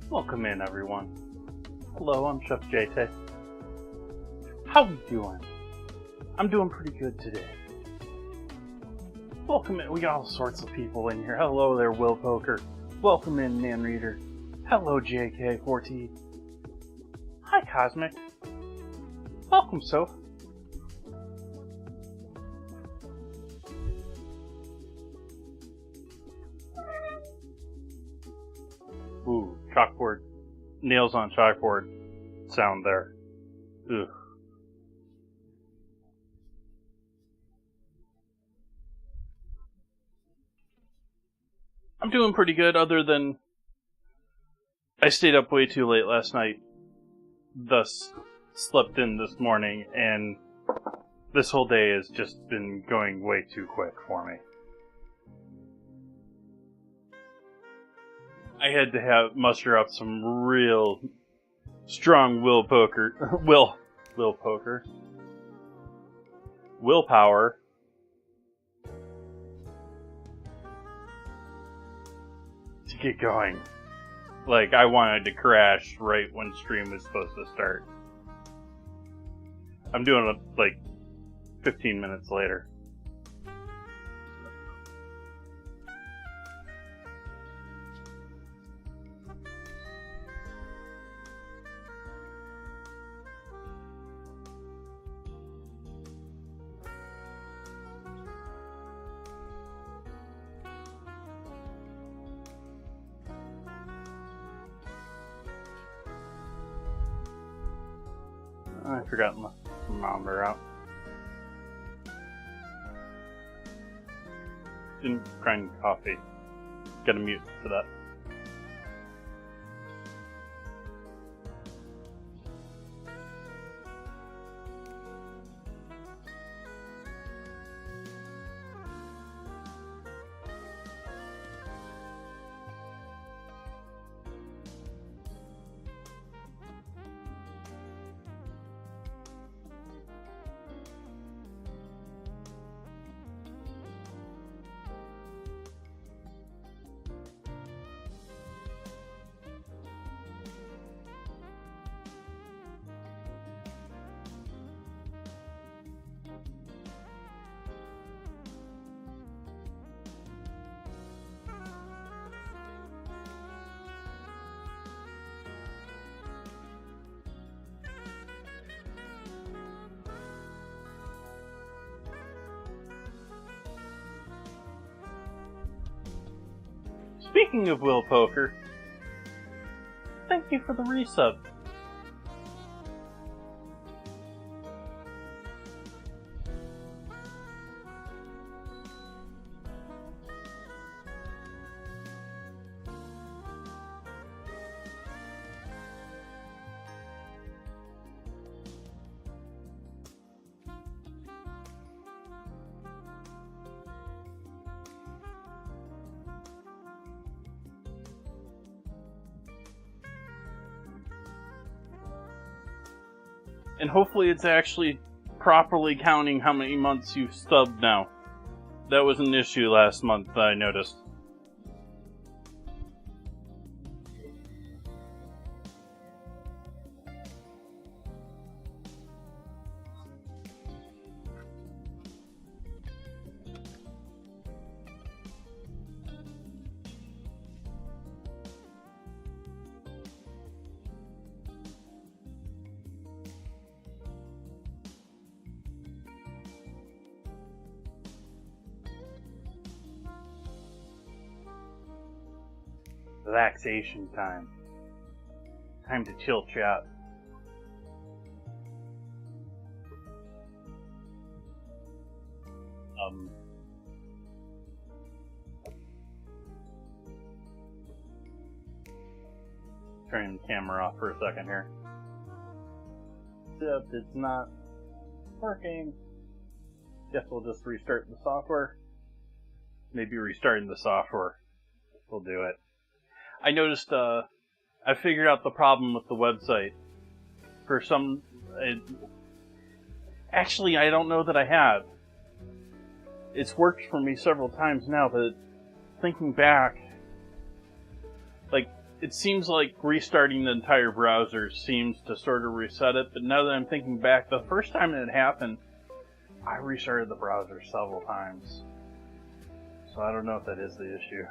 Welcome in, everyone. Hello, I'm Chef JT. How we doing? I'm doing pretty good today. Welcome in. We got all sorts of people in here. Hello there, Will Poker. Welcome in, Nan Reader. Hello, JK14. Hi, Cosmic. Welcome, Soph. Ooh, chalkboard. Nails on chalkboard sound there. Ugh. I'm doing pretty good, other than I stayed up way too late last night, thus slept in this morning, and this whole day has just been going way too quick for me. I had to muster up some real strong willpower to get going. Like, I wanted to crash right when stream was supposed to start. I'm doing it like 15 minutes later. I forgot my thermometer out. Didn't grind coffee. Gotta mute for that. Speaking of Will Poker, thank you for the resub. And hopefully it's actually properly counting how many months you've subbed now. That was an issue last month that I noticed. Relaxation time. Time to chill chat. Turning the camera off for a second here. Except it's not working. Guess we'll just restart the software. Maybe restarting the software will do it. I noticed, I figured out the problem with the website. For some... actually, I don't know that I have. It's worked for me several times now, but thinking back, like, it seems like restarting the entire browser seems to sort of reset it, but now that I'm thinking back, the first time it happened, I restarted the browser several times. So I don't know if that is the issue.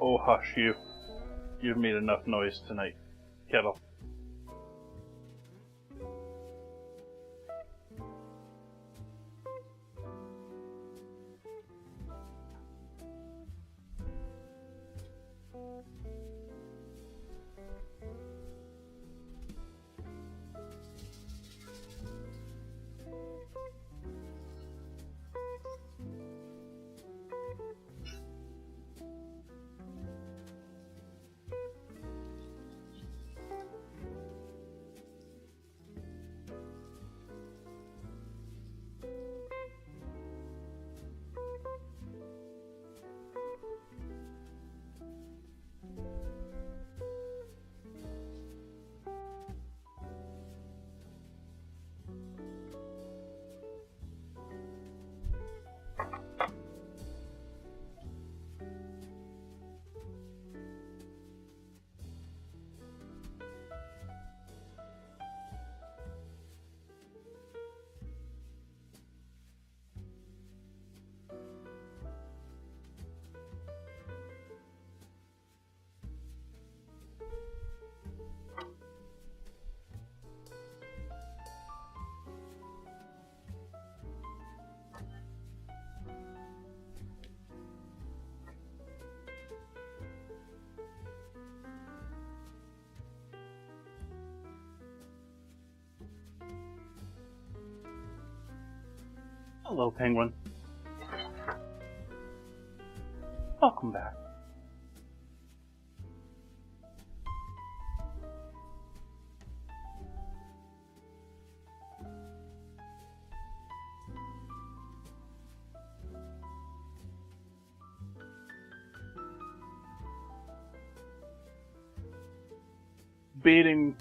Oh, hush you. You've made enough noise tonight, Kettle. Hello, Penguin. Welcome back. Debating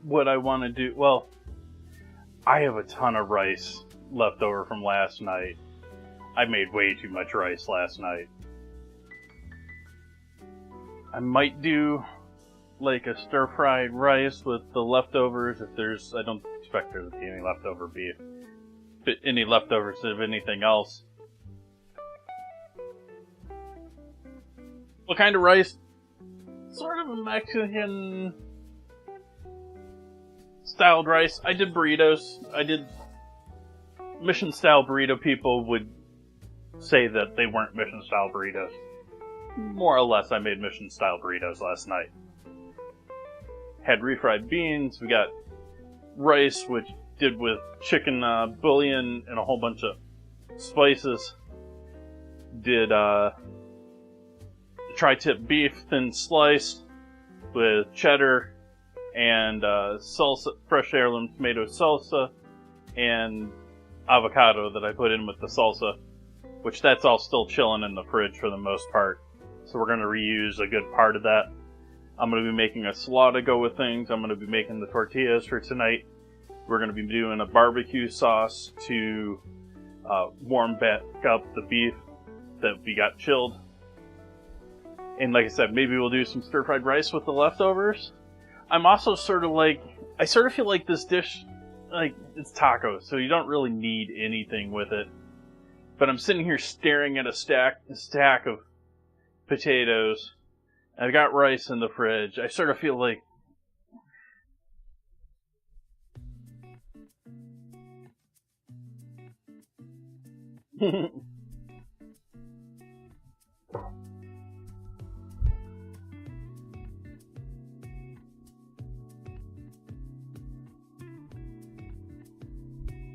what I want to do. Well, I have a ton of rice left over from last night. I made way too much rice last night. I might do like a stir-fried rice with the leftovers if there's, I don't expect there to be any leftover beef, but any leftovers of anything else. What kind of rice? Sort of a Mexican styled rice. I did burritos. I did Mission style burrito. People would say that they weren't Mission style burritos. More or less, I made Mission style burritos last night. Had refried beans. We got rice, which did with chicken bouillon and a whole bunch of spices. Did tri-tip beef thin sliced with cheddar and salsa, fresh heirloom tomato salsa, and avocado that I put in with the salsa, which that's all still chilling in the fridge for the most part. So we're going to reuse a good part of that. I'm going to be making a slaw to go with things. I'm going to be making the tortillas for tonight. We're going to be doing a barbecue sauce to warm back up the beef that we got chilled. And like I said, maybe we'll do some stir-fried rice with the leftovers. I'm also sort of like, I sort of feel like this dish, like, it's tacos, so you don't really need anything with it. But I'm sitting here staring at a stack of potatoes. I've got rice in the fridge. I sort of feel like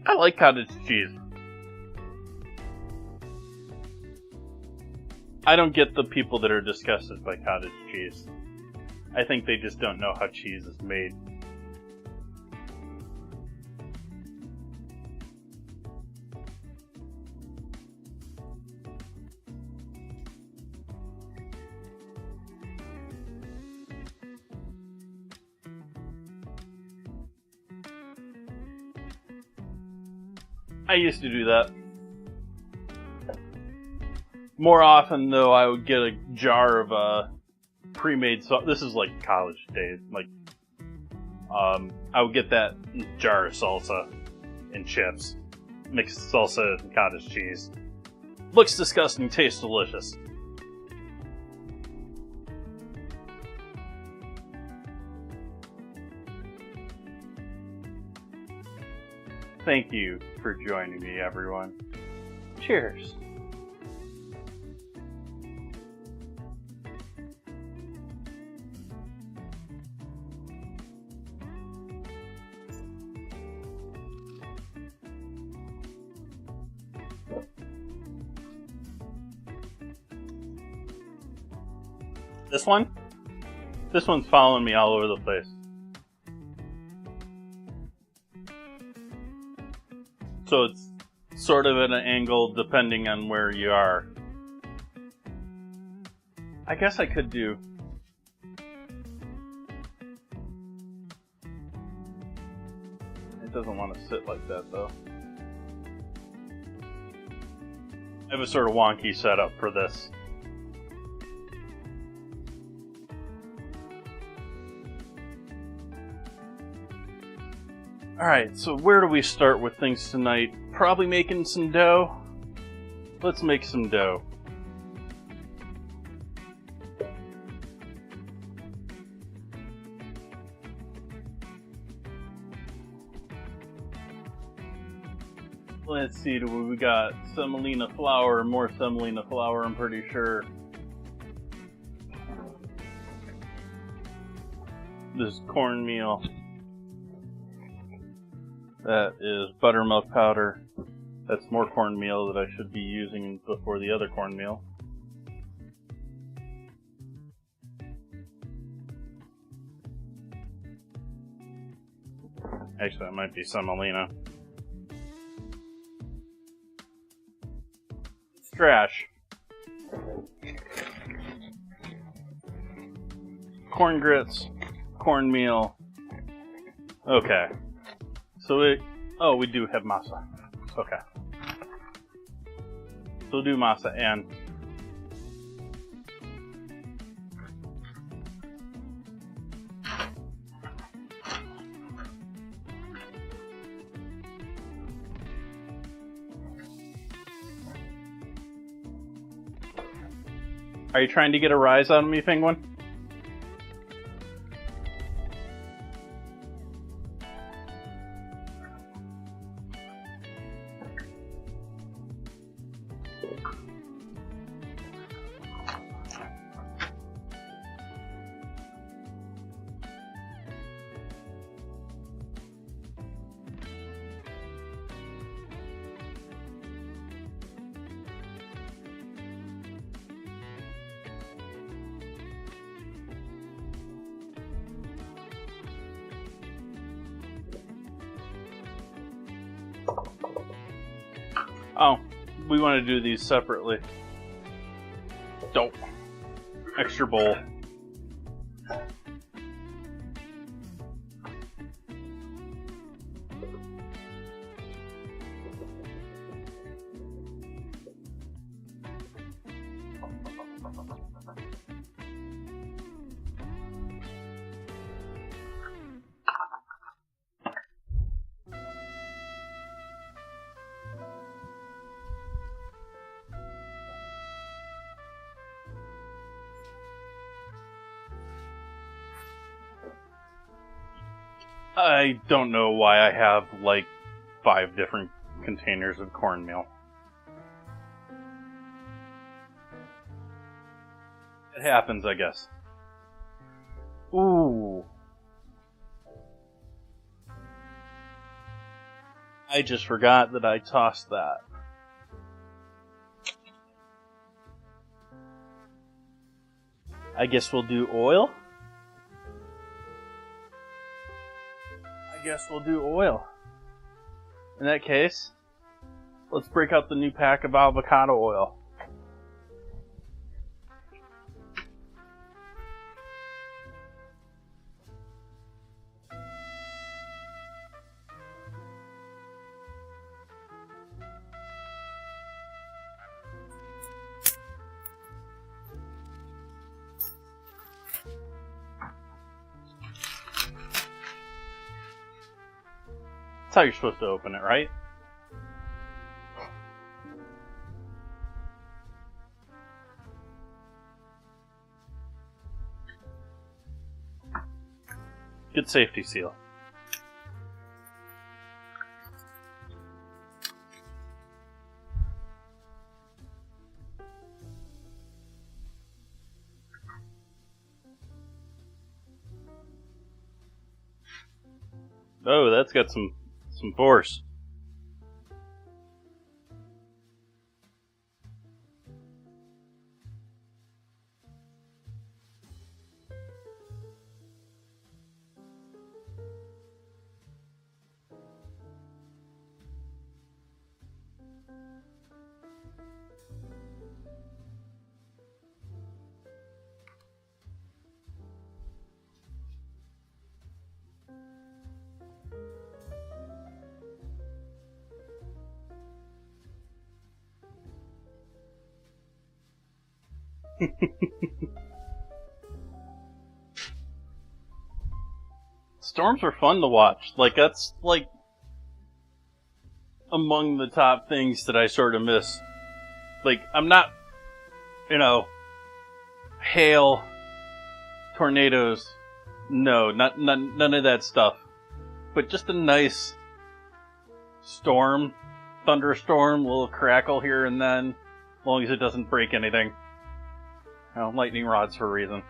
I like cottage cheese. I don't get the people that are disgusted by cottage cheese. I think they just don't know how cheese is made. I used to do that. More often, though, I would get a jar of pre-made sauce. This is like college days. Like, I would get that jar of salsa and chips, mixed salsa and cottage cheese. Looks disgusting, tastes delicious. Thank you for joining me, everyone. Cheers. This one's following me all over the place. So it's sort of at an angle depending on where you are. I guess I could do... It doesn't want to sit like that though. I have a sort of wonky setup for this. Alright, so where do we start with things tonight? Probably making some dough. Let's make some dough. Let's see, we got semolina flour, more semolina flour, I'm pretty sure. This is cornmeal. That is buttermilk powder. That's more cornmeal that I should be using before the other cornmeal. Actually, that might be semolina. It's trash. Corn grits, cornmeal. Okay. So we do have masa. Okay. So we'll do masa and are you trying to get a rise out of me, Penguin? Oh, we want to do these separately. Dope. Extra bowl. I don't know why I have like 5 different containers of cornmeal. It happens, I guess. Ooh. I just forgot that I tossed that. I guess we'll do oil. In that case, let's break out the new pack of avocado oil. That's how you're supposed to open it, right? Good safety seal. Oh, that's got some force. Storms are fun to watch. Like, that's, like, among the top things that I sort of miss. Like, I'm not, hail, tornadoes, no, none of that stuff. But just a nice storm, thunderstorm, little crackle here and then, as long as it doesn't break anything. Lightning rods for a reason.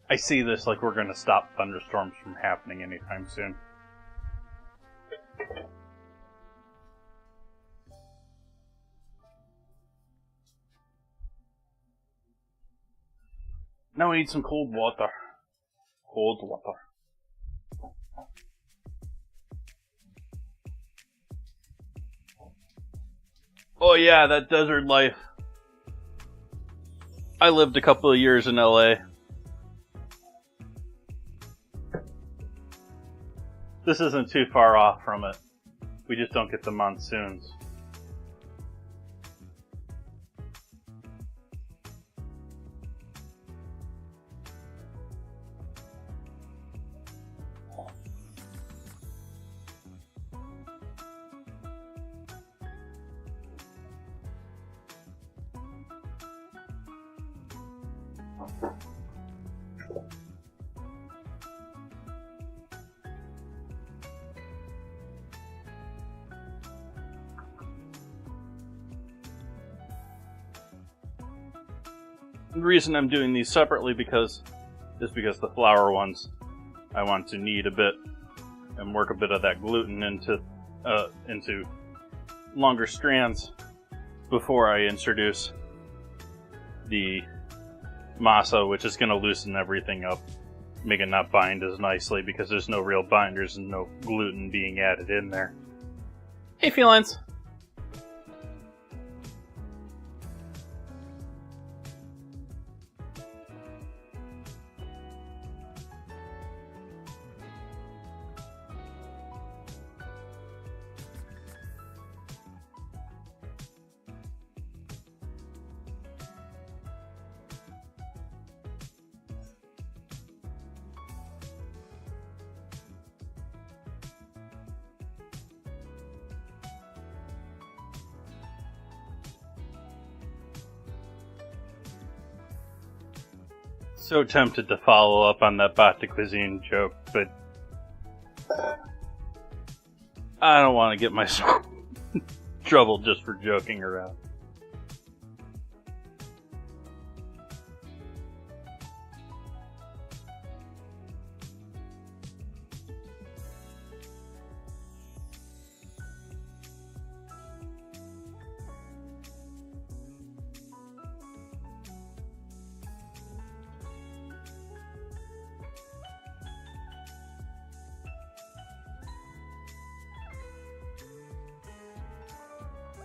I see this like we're going to stop thunderstorms from happening anytime soon. Now we need some cold water. Cold water. Oh yeah, that desert life. I lived a couple of years in LA. This isn't too far off from it. We just don't get the monsoons. The reason I'm doing these separately is because the flour ones, I want to knead a bit and work a bit of that gluten into longer strands before I introduce the masa, which is going to loosen everything up, make it not bind as nicely because there's no real binders and no gluten being added in there. Hey, felines! So tempted to follow up on that Bata Cuisine joke, but I don't want to get myself in trouble just for joking around.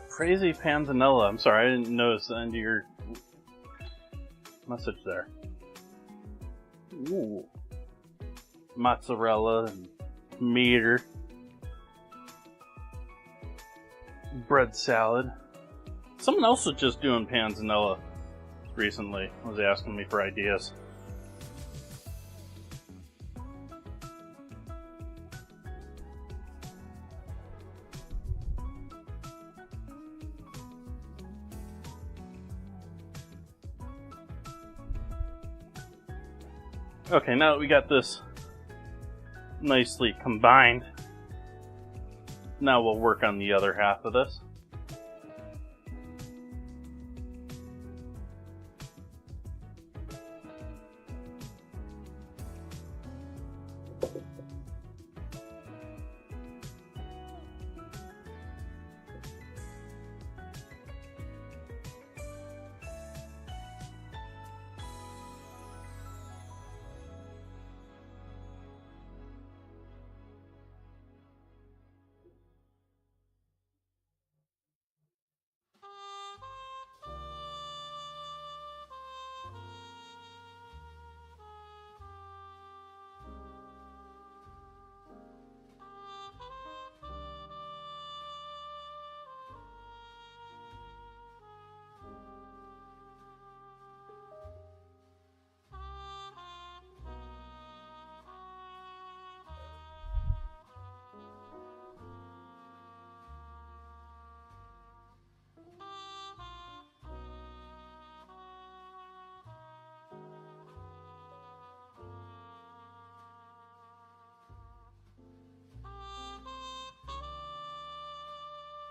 Crazy Panzanella. I'm sorry, I didn't notice the end of your message there. Ooh. Mozzarella and meat. Bread salad. Someone else was just doing panzanella recently. Was asking me for ideas. Okay, now that we got this nicely combined, now we'll work on the other half of this.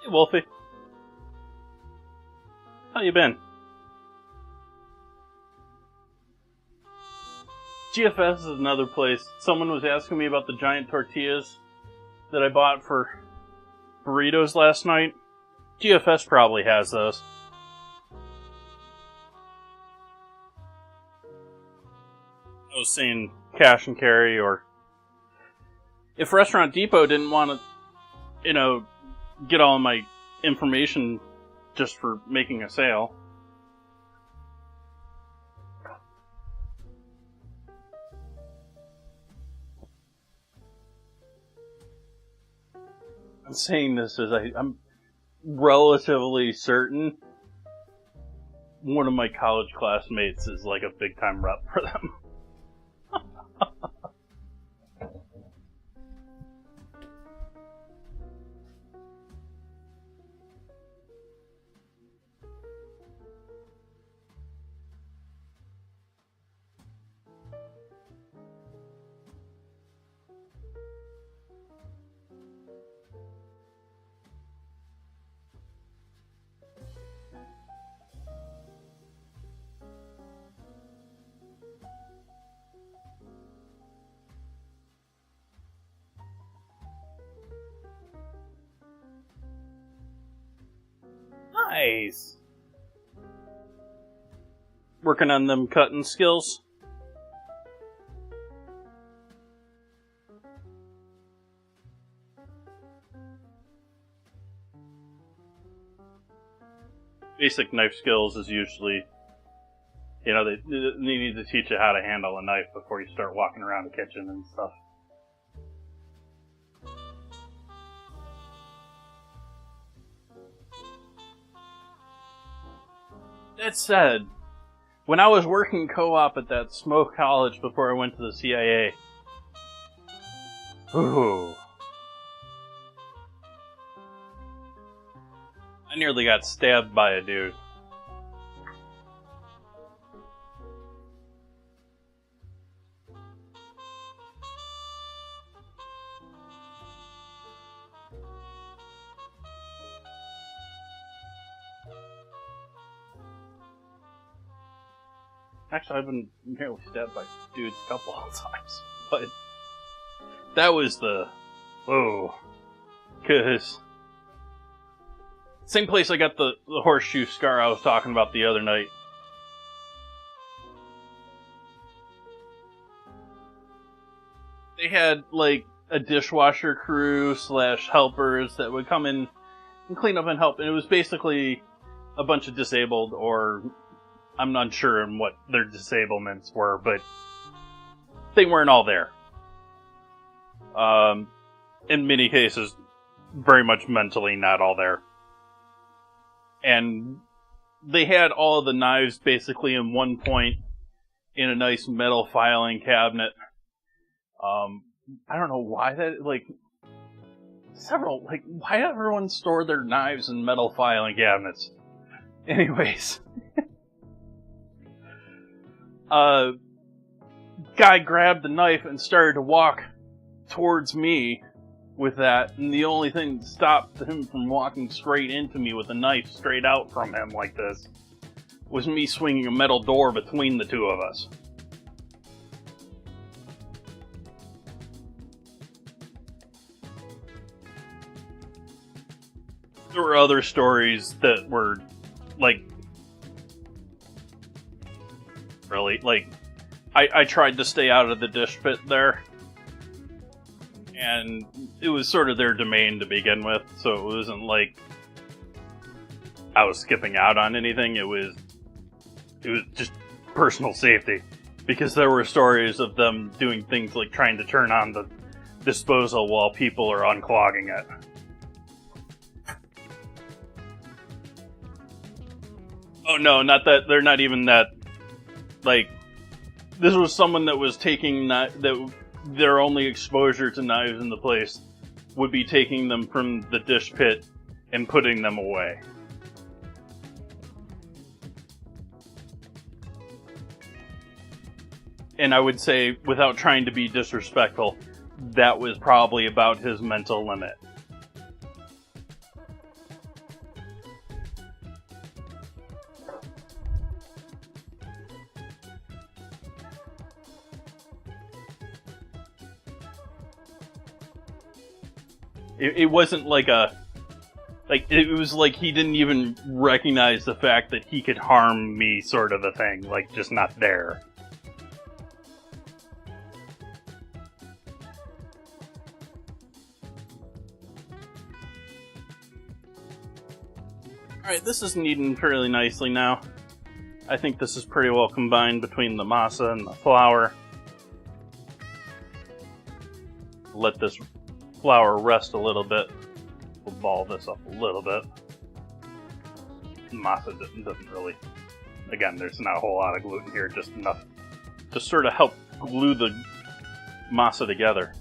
Hey, Wolfie. How you been? GFS is another place. Someone was asking me about the giant tortillas that I bought for burritos last night. GFS probably has those. I was saying cash and carry, or if Restaurant Depot didn't want to, get all my information just for making a sale. I'm saying this as I'm relatively certain one of my college classmates is like a big time rep for them. Nice. Working on them cutting skills. Basic knife skills is usually, they need to teach you how to handle a knife before you start walking around the kitchen and stuff. That said, when I was working co-op at that smoke college before I went to the CIA, ooh, I nearly got stabbed by a dude. Actually, I've been nearly stabbed by dudes a couple of times, but that was the because same place I got the horseshoe scar I was talking about the other night. They had like a dishwasher crew / helpers that would come in and clean up and help, and it was basically a bunch of disabled, or I'm not sure on what their disablements were, but they weren't all there. In many cases, very much mentally not all there. And they had all of the knives basically in one point in a nice metal filing cabinet. I don't know why that, like, why everyone store their knives in metal filing cabinets? Anyways. Guy grabbed the knife and started to walk towards me with that, and the only thing that stopped him from walking straight into me with a knife straight out from him like this was me swinging a metal door between the two of us. There were other stories that were, like, really, like, I tried to stay out of the dish pit there, and it was sort of their domain to begin with, so it wasn't like I was skipping out on anything. It was just personal safety, because there were stories of them doing things like trying to turn on the disposal while people are unclogging it. Oh no, not that. They're not even that. Like, this was someone that was taking that their only exposure to knives in the place would be taking them from the dish pit and putting them away. And I would say, without trying to be disrespectful, that was probably about his mental limit. It wasn't like it was like he didn't even recognize the fact that he could harm me, sort of a thing, like, just not there. Alright, this is kneading fairly nicely now. I think this is pretty well combined between the masa and the flour. Let this flour rest a little bit. We'll ball this up a little bit. Masa doesn't really... Again, there's not a whole lot of gluten here, just enough to sort of help glue the masa together.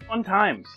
Fun times.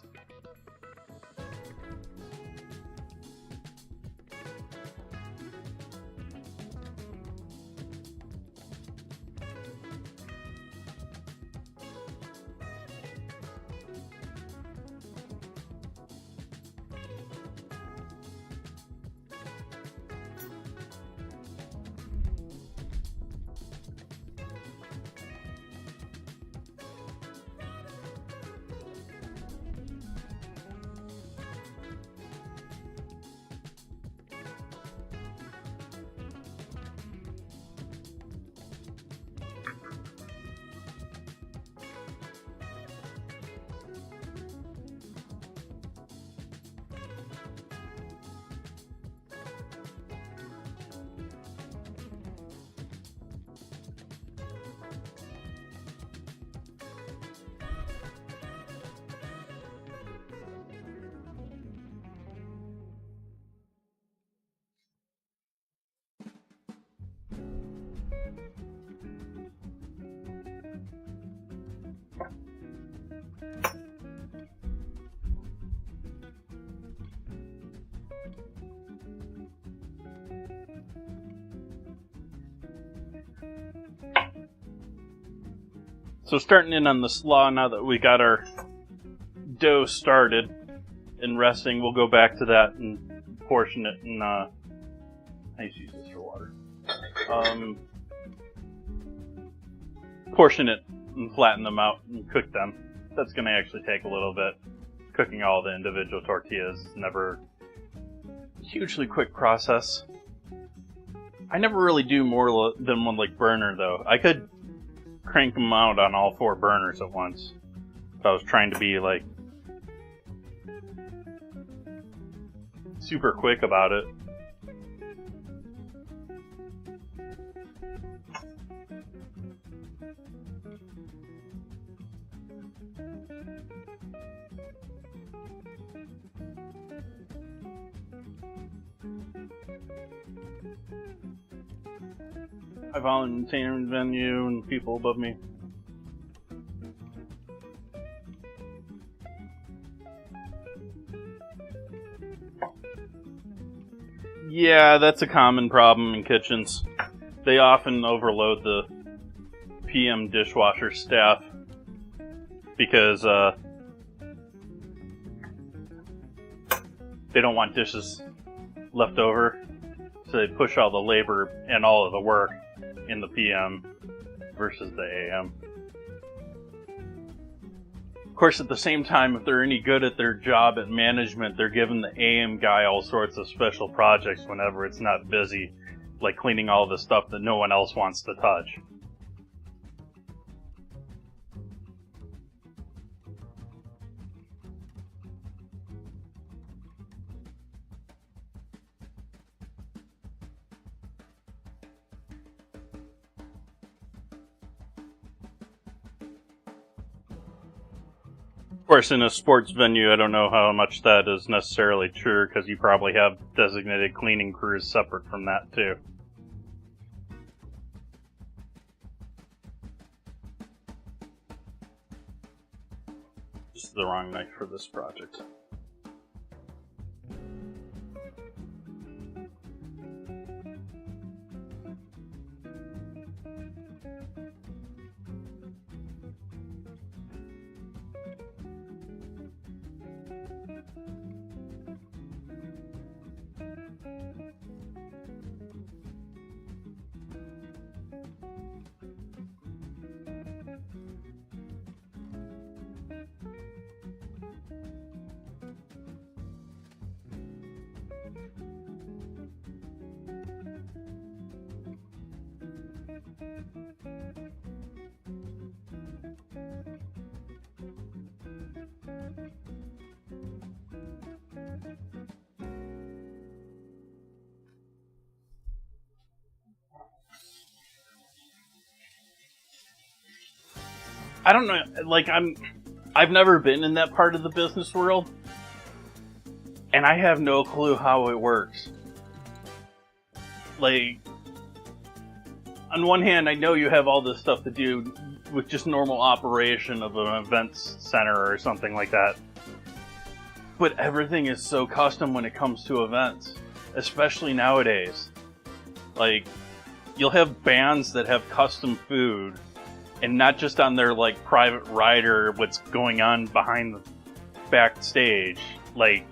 So starting in on the slaw, now that we got our dough started and resting, we'll go back to that and portion it and I need to use this for water. Portion it and flatten them out and cook them. That's going to actually take a little bit. Cooking all the individual tortillas is never a hugely quick process. I never really do more than one like burner though. I could crank them out on all 4 burners at once if I was trying to be like super quick about it. I volunteer in venue and people above me. Yeah, that's a common problem in kitchens. They often overload the PM dishwasher staff because they don't want dishes left over, so they push all the labor and all of the work in the PM versus the AM. Of course, at the same time, if they're any good at their job at management, they're giving the AM guy all sorts of special projects whenever it's not busy, like cleaning all the stuff that no one else wants to touch. Of course, in a sports venue, I don't know how much that is necessarily true, because you probably have designated cleaning crews separate from that, too. This is the wrong knife for this project. I don't know, like, I've never been in that part of the business world, and I have no clue how it works. Like, on one hand, I know you have all this stuff to do with just normal operation of an events center or something like that, but everything is so custom when it comes to events, especially nowadays. Like, you'll have bands that have custom food, and not just on their, like, private rider, what's going on behind the backstage. Like,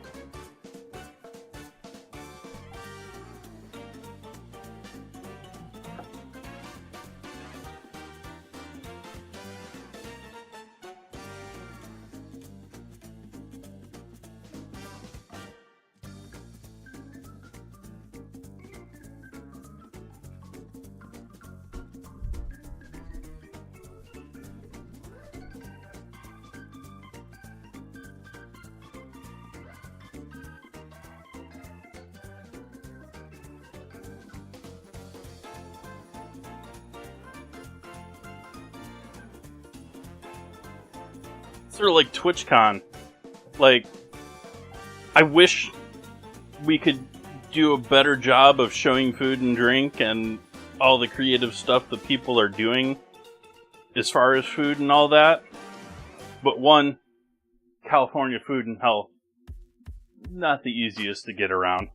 sort of like TwitchCon. Like, I wish we could do a better job of showing food and drink and all the creative stuff that people are doing as far as food and all that. But one, California food and health, not the easiest to get around,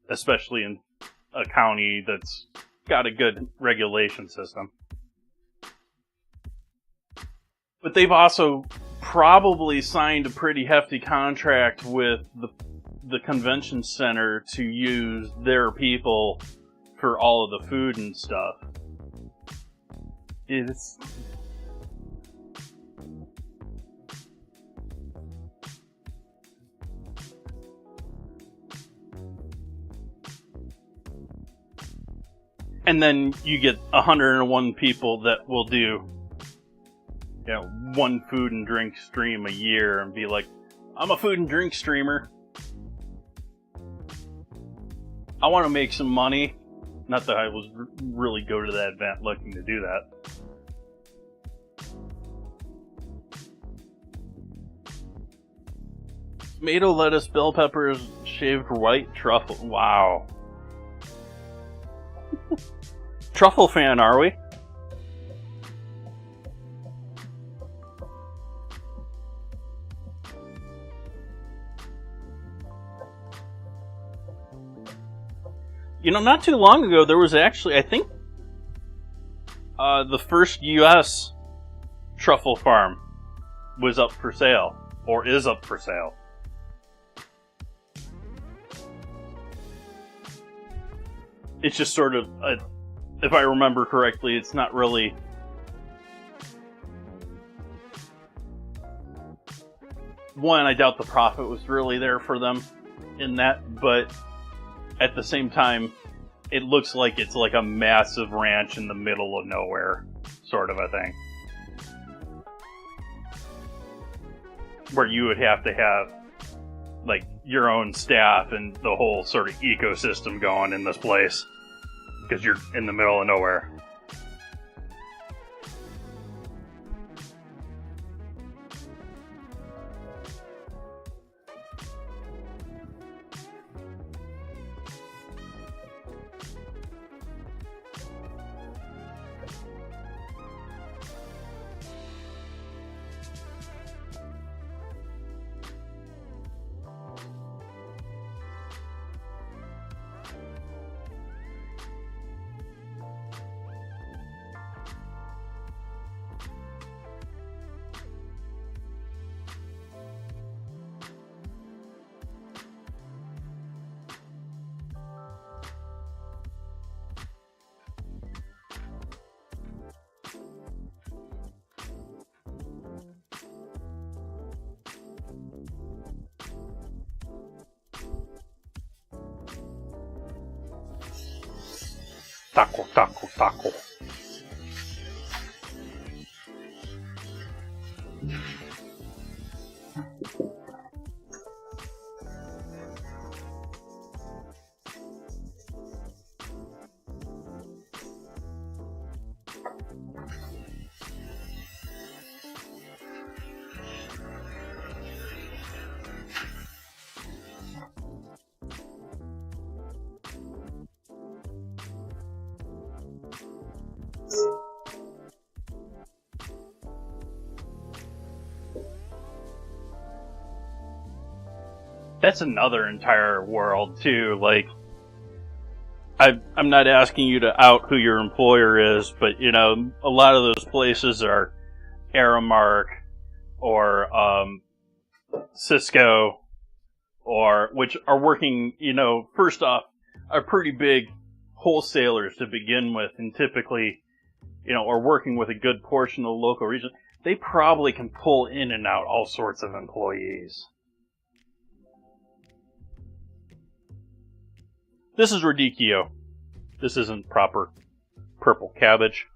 especially in a county that's got a good regulation system. But they've also probably signed a pretty hefty contract with the convention center to use their people for all of the food and stuff. It's... And then you get 101 people that will do, one food and drink stream a year and be like, I'm a food and drink streamer. I want to make some money. Not that I was really go to that event looking to do that. Tomato, lettuce, bell peppers, shaved white, truffle. Wow. Truffle fan, are we? Not too long ago, there was actually, I think, the first U.S. truffle farm was up for sale, or is up for sale. It's just sort of, if I remember correctly, it's not really... One, I doubt the profit was really there for them in that, but at the same time, it looks like it's like a massive ranch in the middle of nowhere, sort of a thing. Where you would have to have, like, your own staff and the whole sort of ecosystem going in this place. Because you're in the middle of nowhere. Taco, taco, taco. That's another entire world, too. Like, I'm not asking you to out who your employer is, but, a lot of those places are Aramark or Cisco, which are working, first off, are pretty big wholesalers to begin with, and typically, are working with a good portion of the local region. They probably can pull in and out all sorts of employees. This is radicchio. This isn't proper purple cabbage.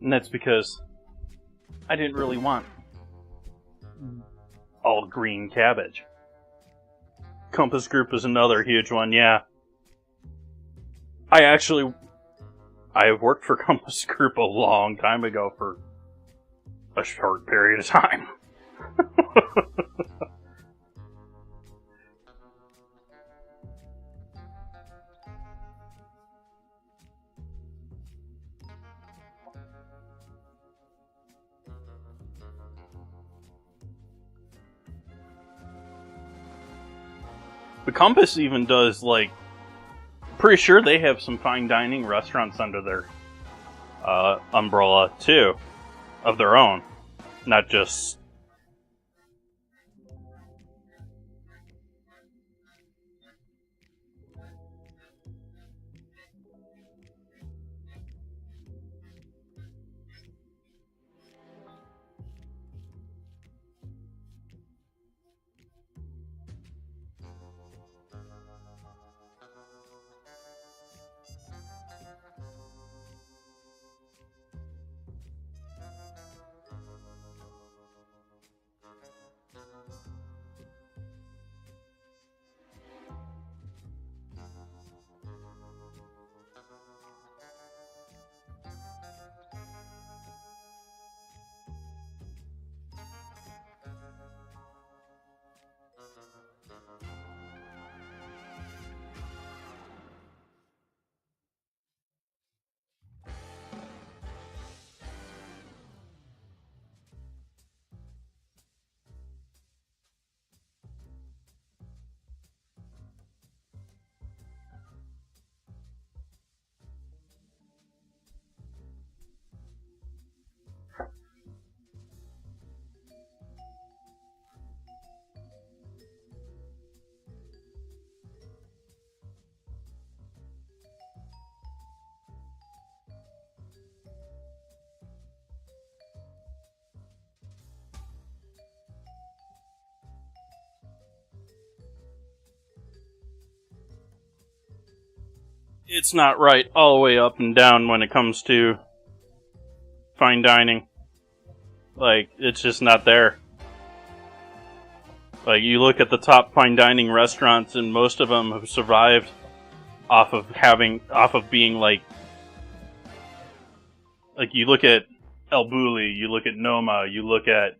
And that's because I didn't really want all green cabbage. Compass Group is another huge one, yeah. I have worked for Compass Group a long time ago for a short period of time. The Compass even does, pretty sure they have some fine dining restaurants under their umbrella, too. Of their own. Not just... it's not right all the way up and down when it comes to fine dining. Like, it's just not there. Like, you look at the top fine dining restaurants, and most of them have survived off of being like you look at El Bulli, you look at Noma, you look at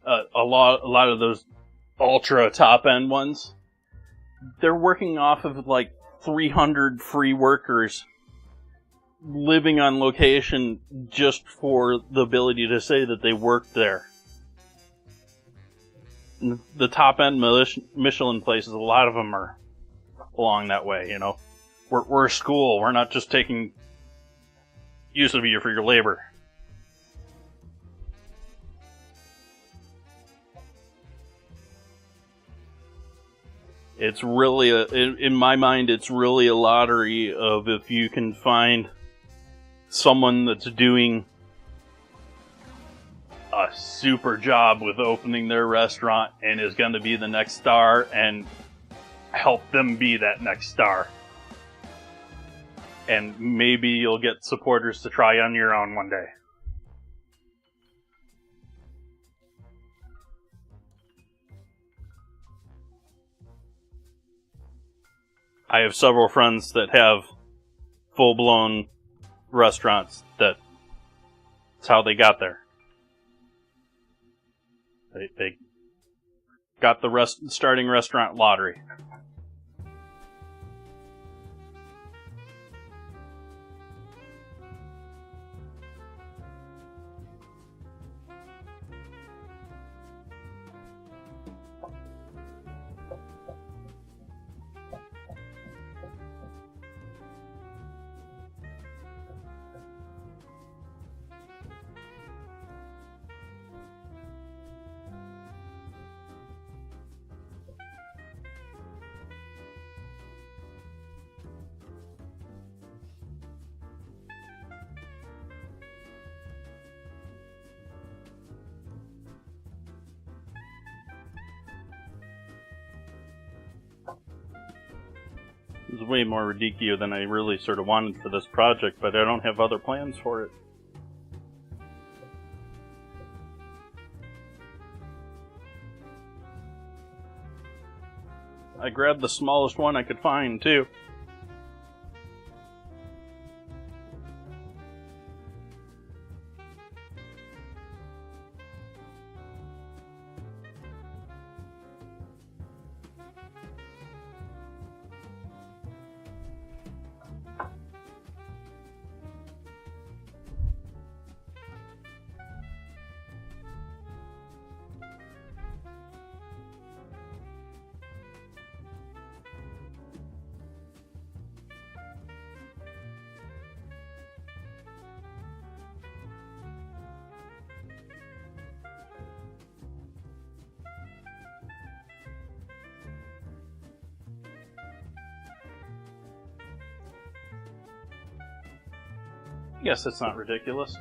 a lot of those ultra top end ones. They're working off of like 300 free workers living on location just for the ability to say that they worked there. The top end Michelin places, a lot of them are along that way, you know. We're a school, we're not just taking use of you for your labor. It's really, in my mind, it's really a lottery of if you can find someone that's doing a super job with opening their restaurant and is going to be the next star, and help them be that next star. And maybe you'll get supporters to try on your own one day. I have several friends that have full-blown restaurants. That's how they got there. They got the starting restaurant lottery. It's way more ridiculous than I really sort of wanted for this project, but I don't have other plans for it. I grabbed the smallest one I could find, too. Yes, it's not ridiculous.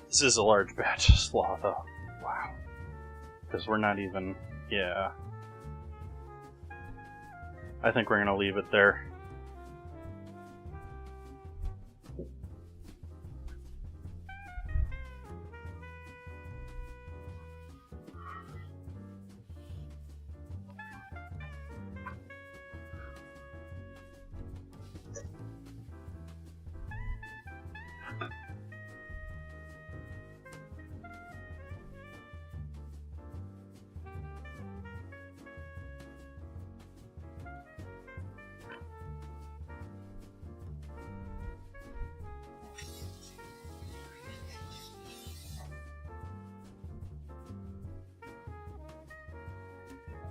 This is a large batch of slaw, though. Wow. Because we're not even... Yeah. I think we're going to leave it there.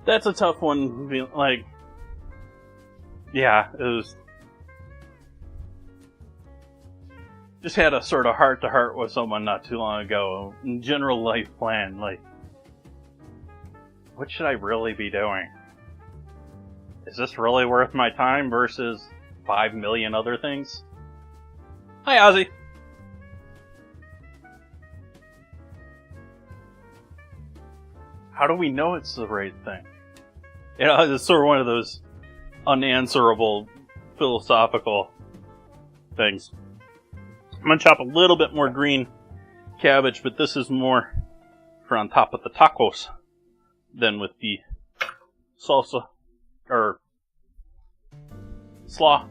That's a tough one. Like, yeah, it was. Just had a sort of heart-to-heart with someone not too long ago. General life plan, like, what should I really be doing? Is this really worth my time versus 5 million other things? Hi, Ozzy. How do we know it's the right thing? You know, it's sort of one of those unanswerable philosophical things. I'm going to chop a little bit more green cabbage, but this is more for on top of the tacos than with the salsa or slaw.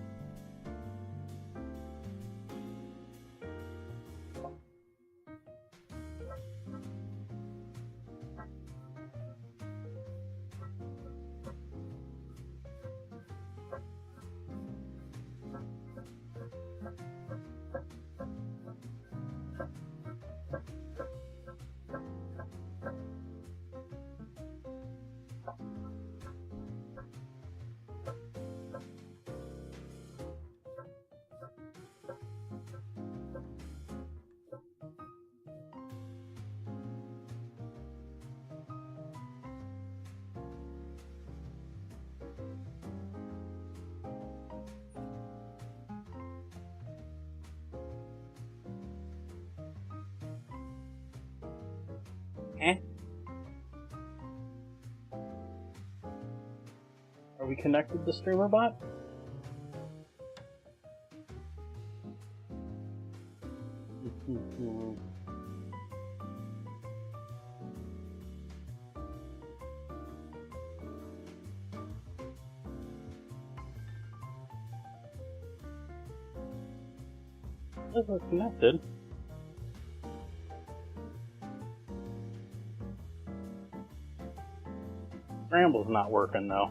Are we connected to StreamerBot? We're connected. Scramble's not working though.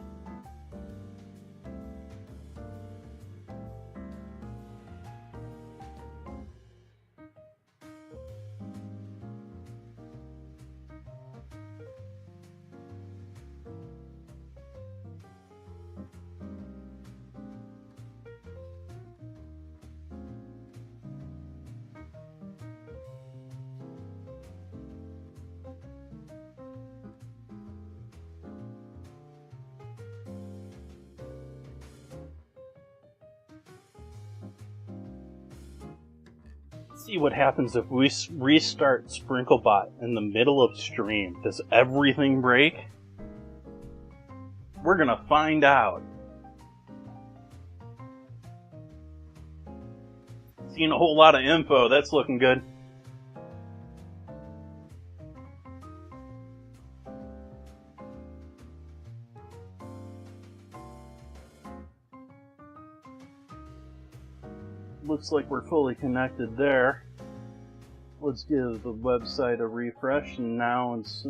See what happens if we restart SprinkleBot in the middle of stream. Does everything break? We're gonna find out. Seeing a whole lot of info. That's looking good. Looks like we're fully connected there. Let's give the website a refresh and now it's...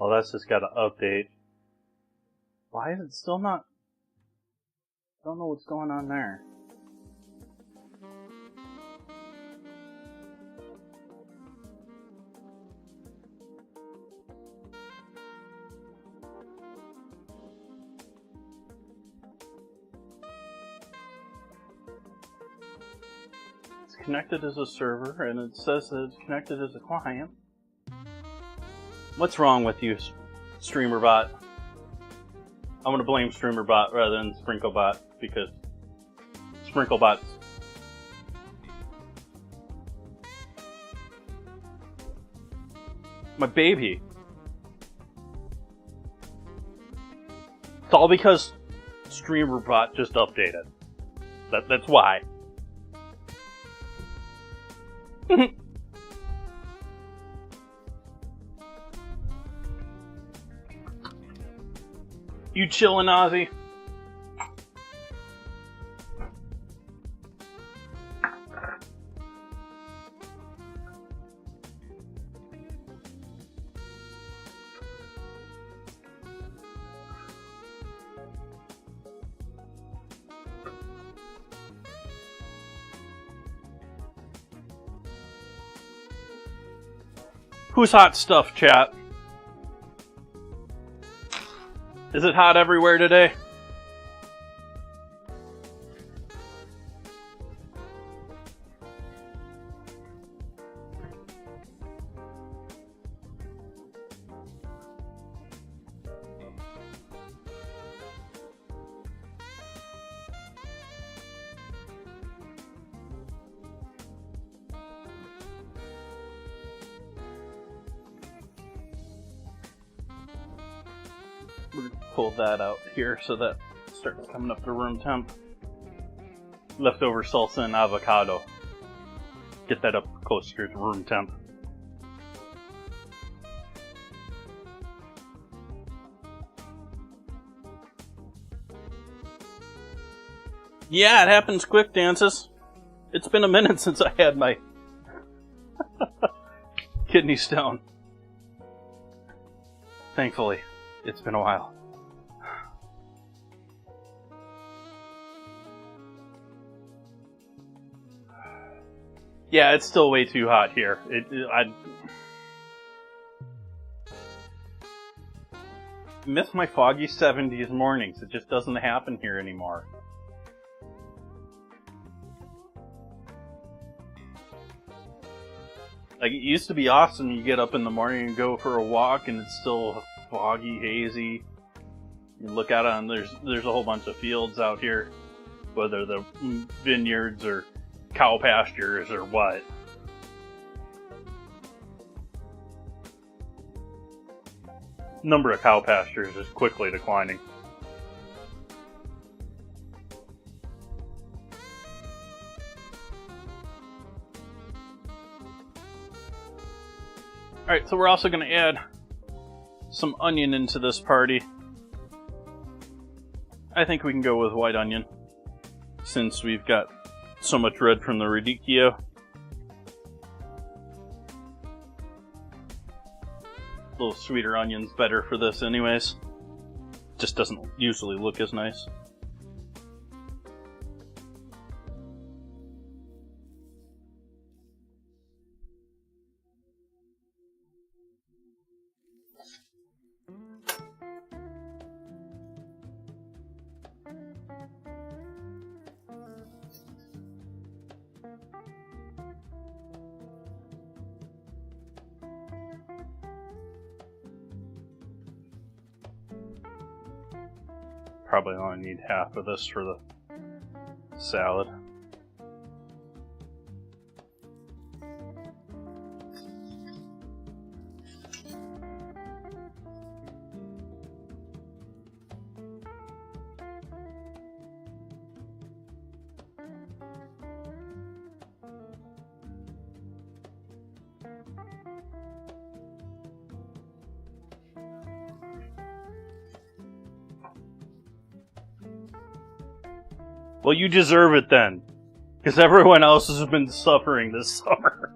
Oh, that's just got to update. Why is it still not... Don't know what's going on there. Connected as a server, and it says that it's connected as a client. What's wrong with you, StreamerBot? I'm gonna blame StreamerBot rather than SprinkleBot, because SprinkleBot's... my baby. It's all because StreamerBot just updated. That's why. You chillin', Ozzy? Who's hot stuff, chat? Is it hot everywhere today? pull that out here so that starts coming up to room temp. Leftover salsa and avocado. Get that up closer to room temp. Yeah, it happens quick, Dances. It's been a minute since I had my kidney stone. Thankfully, it's been a while. Yeah, it's still way too hot here. I miss my foggy 70s mornings. It just doesn't happen here anymore. Like, it used to be awesome. You get up in the morning and go for a walk, and it's still foggy, hazy. You look out on there's a whole bunch of fields out here, whether the vineyards or cow pastures or what. Number of cow pastures is quickly declining. Alright, so we're also going to add some onion into this party. I think we can go with white onion, since we've got so much red from the radicchio. A little sweeter onion's better for this anyways. Just doesn't usually look as nice. Probably only need half of this for the salad. Well, you deserve it then, because everyone else has been suffering this summer.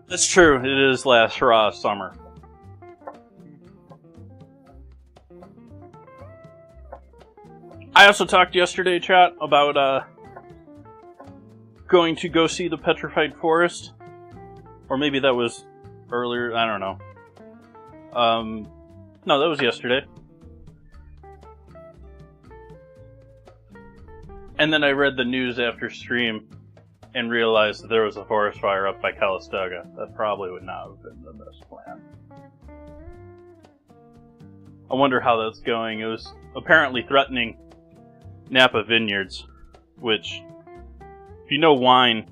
That's true, it is last raw summer. I also talked yesterday, chat, about going to go see the Petrified Forest. Or maybe that was earlier, I don't know. No, that was yesterday. And then I read the news after stream and realized that there was a forest fire up by Calistoga. That probably would not have been the best plan. I wonder how that's going. It was apparently threatening Napa vineyards, which, if you know wine,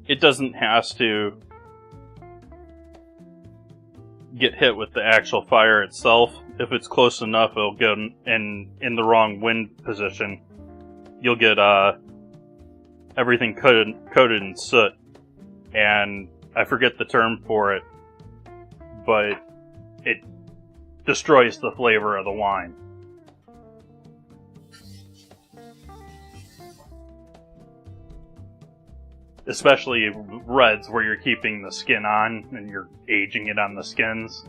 it doesn't have to get hit with the actual fire itself. If it's close enough, it'll get in the wrong wind position. You'll get everything coated in soot, and I forget the term for it, but it destroys the flavor of the wine. Especially reds, where you're keeping the skin on and you're aging it on the skins.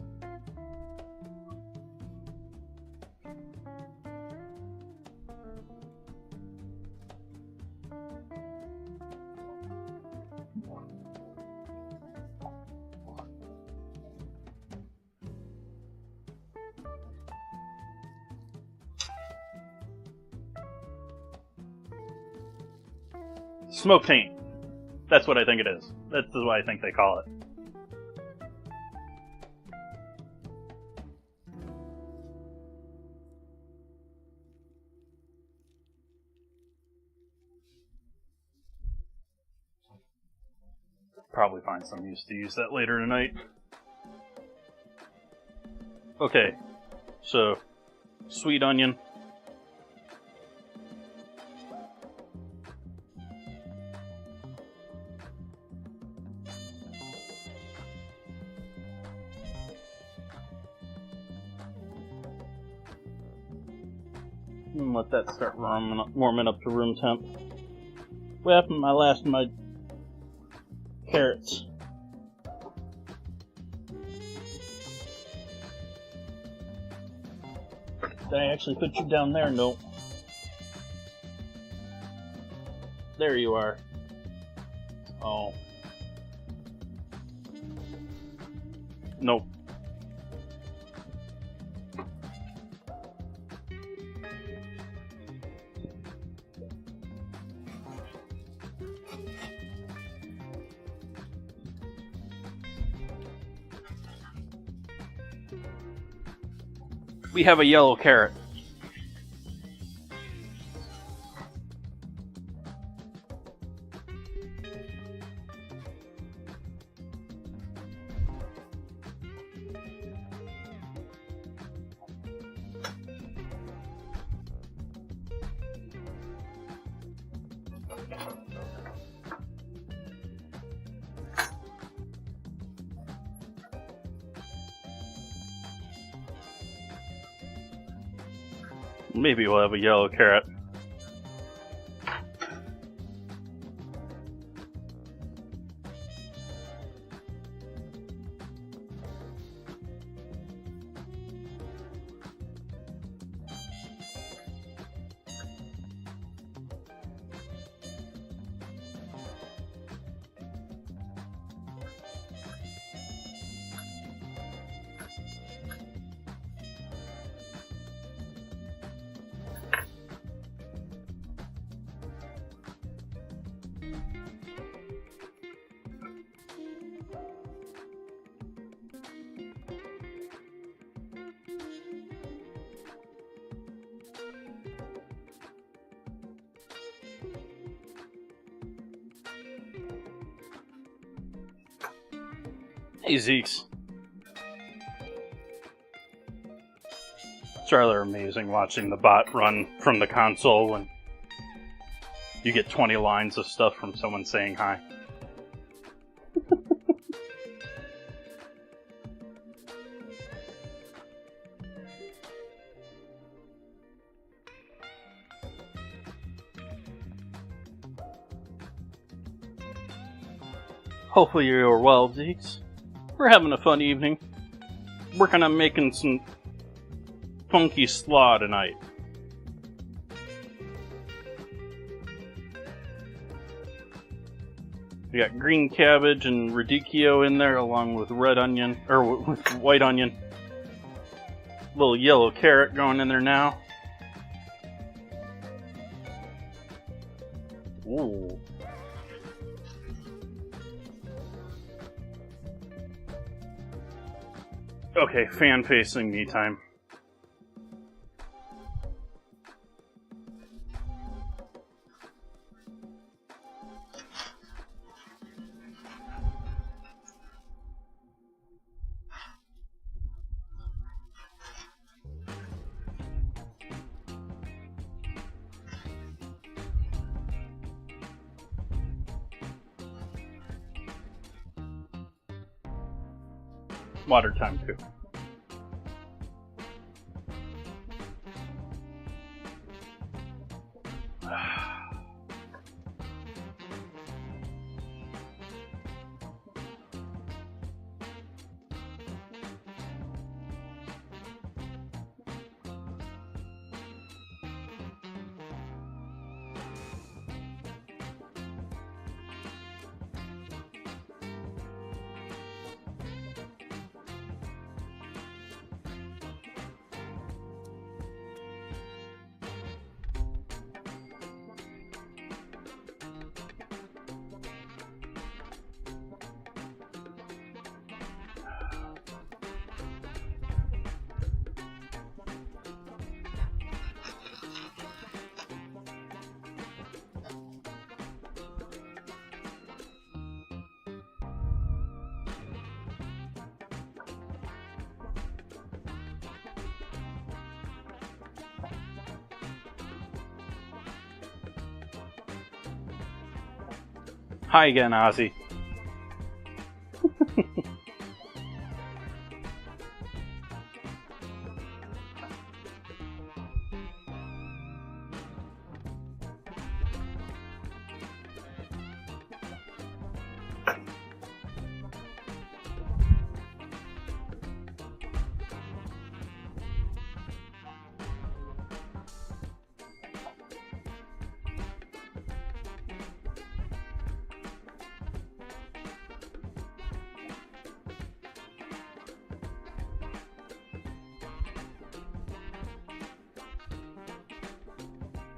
Smoke taint. That's what I think it is. That's what I think they call it. Probably find some use to use that later tonight. Okay, so sweet onion. And let that start warming up to room temp. What happened to my last of my carrots? Did I actually put you down there? Nope. There you are. Oh. Nope. We have a yellow carrot. Maybe we'll have a yellow carrot. Hey, Zeeks. It's rather amazing watching the bot run from the console when you get 20 lines of stuff from someone saying hi. Hopefully you're well, Zeeks. We're having a fun evening. Working on making some funky slaw tonight. We got green cabbage and radicchio in there along with red onion, or with white onion. Little yellow carrot going in there now. Ooh. Okay, fan-facing me time. Water time, too. Hi again, Ozzy.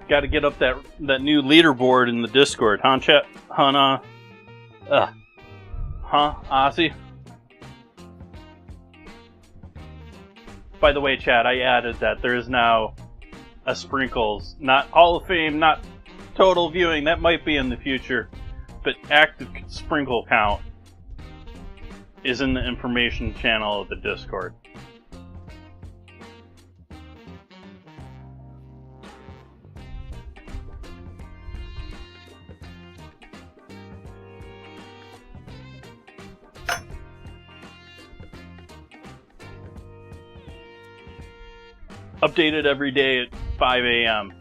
Got to get up that new leaderboard in the Discord, huh, chat? Huh, Ozzy? By the way, chat, I added that there is now a Sprinkles, not Hall of Fame, not total viewing, that might be in the future, but active Sprinkle count is in the information channel of the Discord. Updated every day at 5 a.m.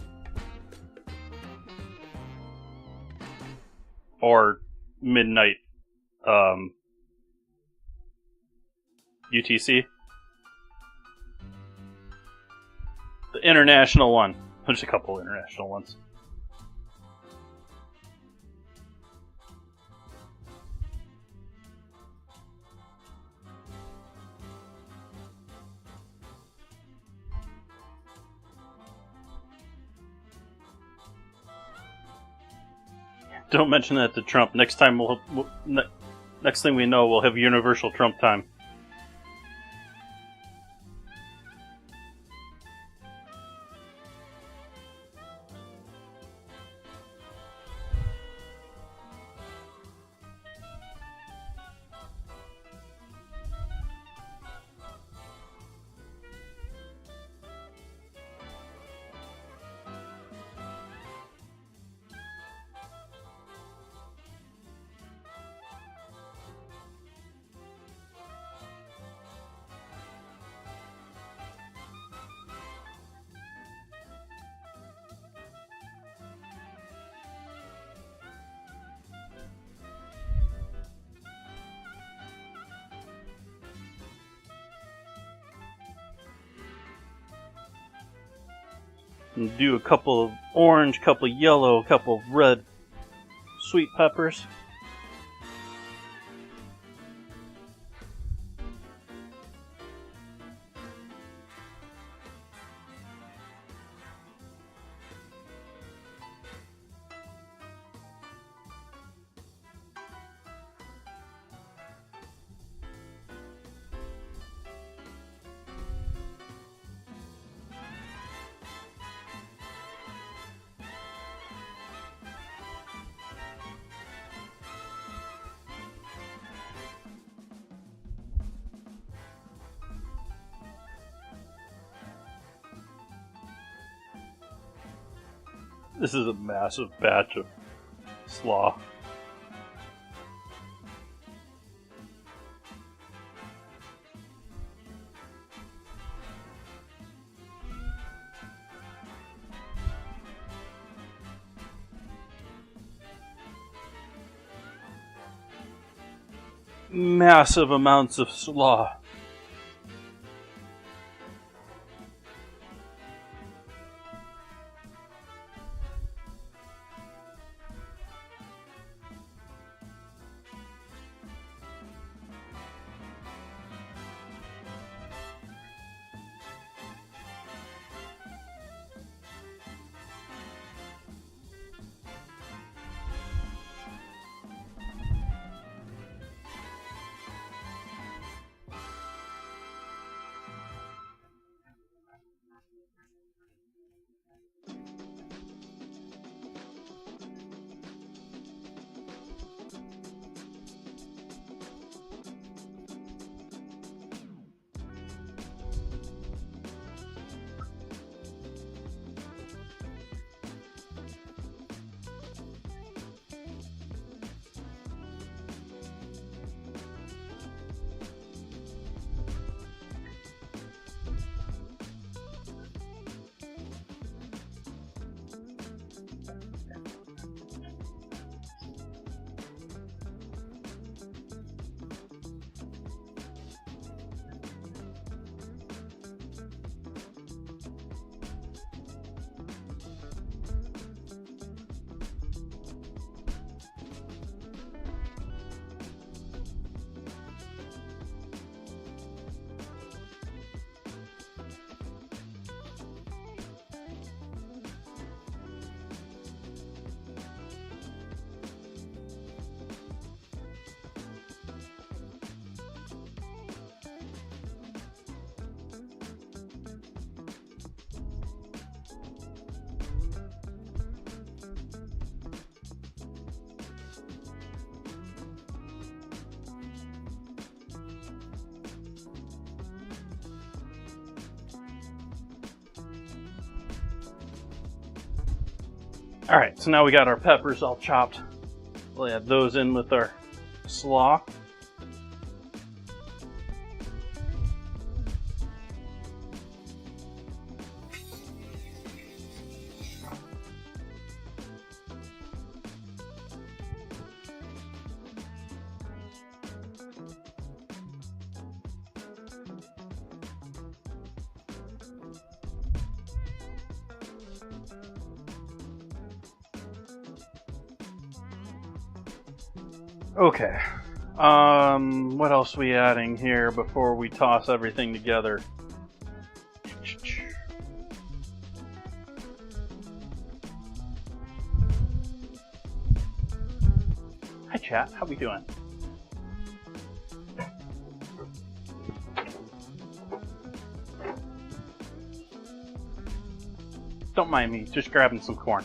or midnight UTC. The international one. There's a couple international ones. Don't mention that to Trump. Next time next thing we know, we'll have universal Trump time. And do a couple of orange, couple of yellow, couple of red sweet peppers. This is a massive batch of slaw. Massive amounts of slaw. Alright, so now we got our peppers all chopped. We'll add those in with our slaw. Okay. What else are we adding here before we toss everything together? Hi chat, how we doing? Don't mind me, just grabbing some corn.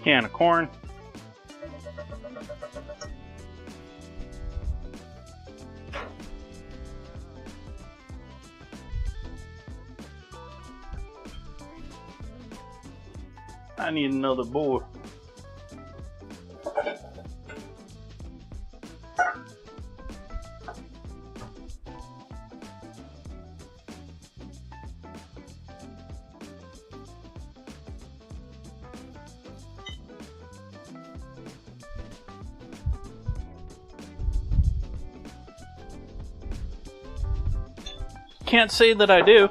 Can of corn. I need another bowl. Can't say that I do.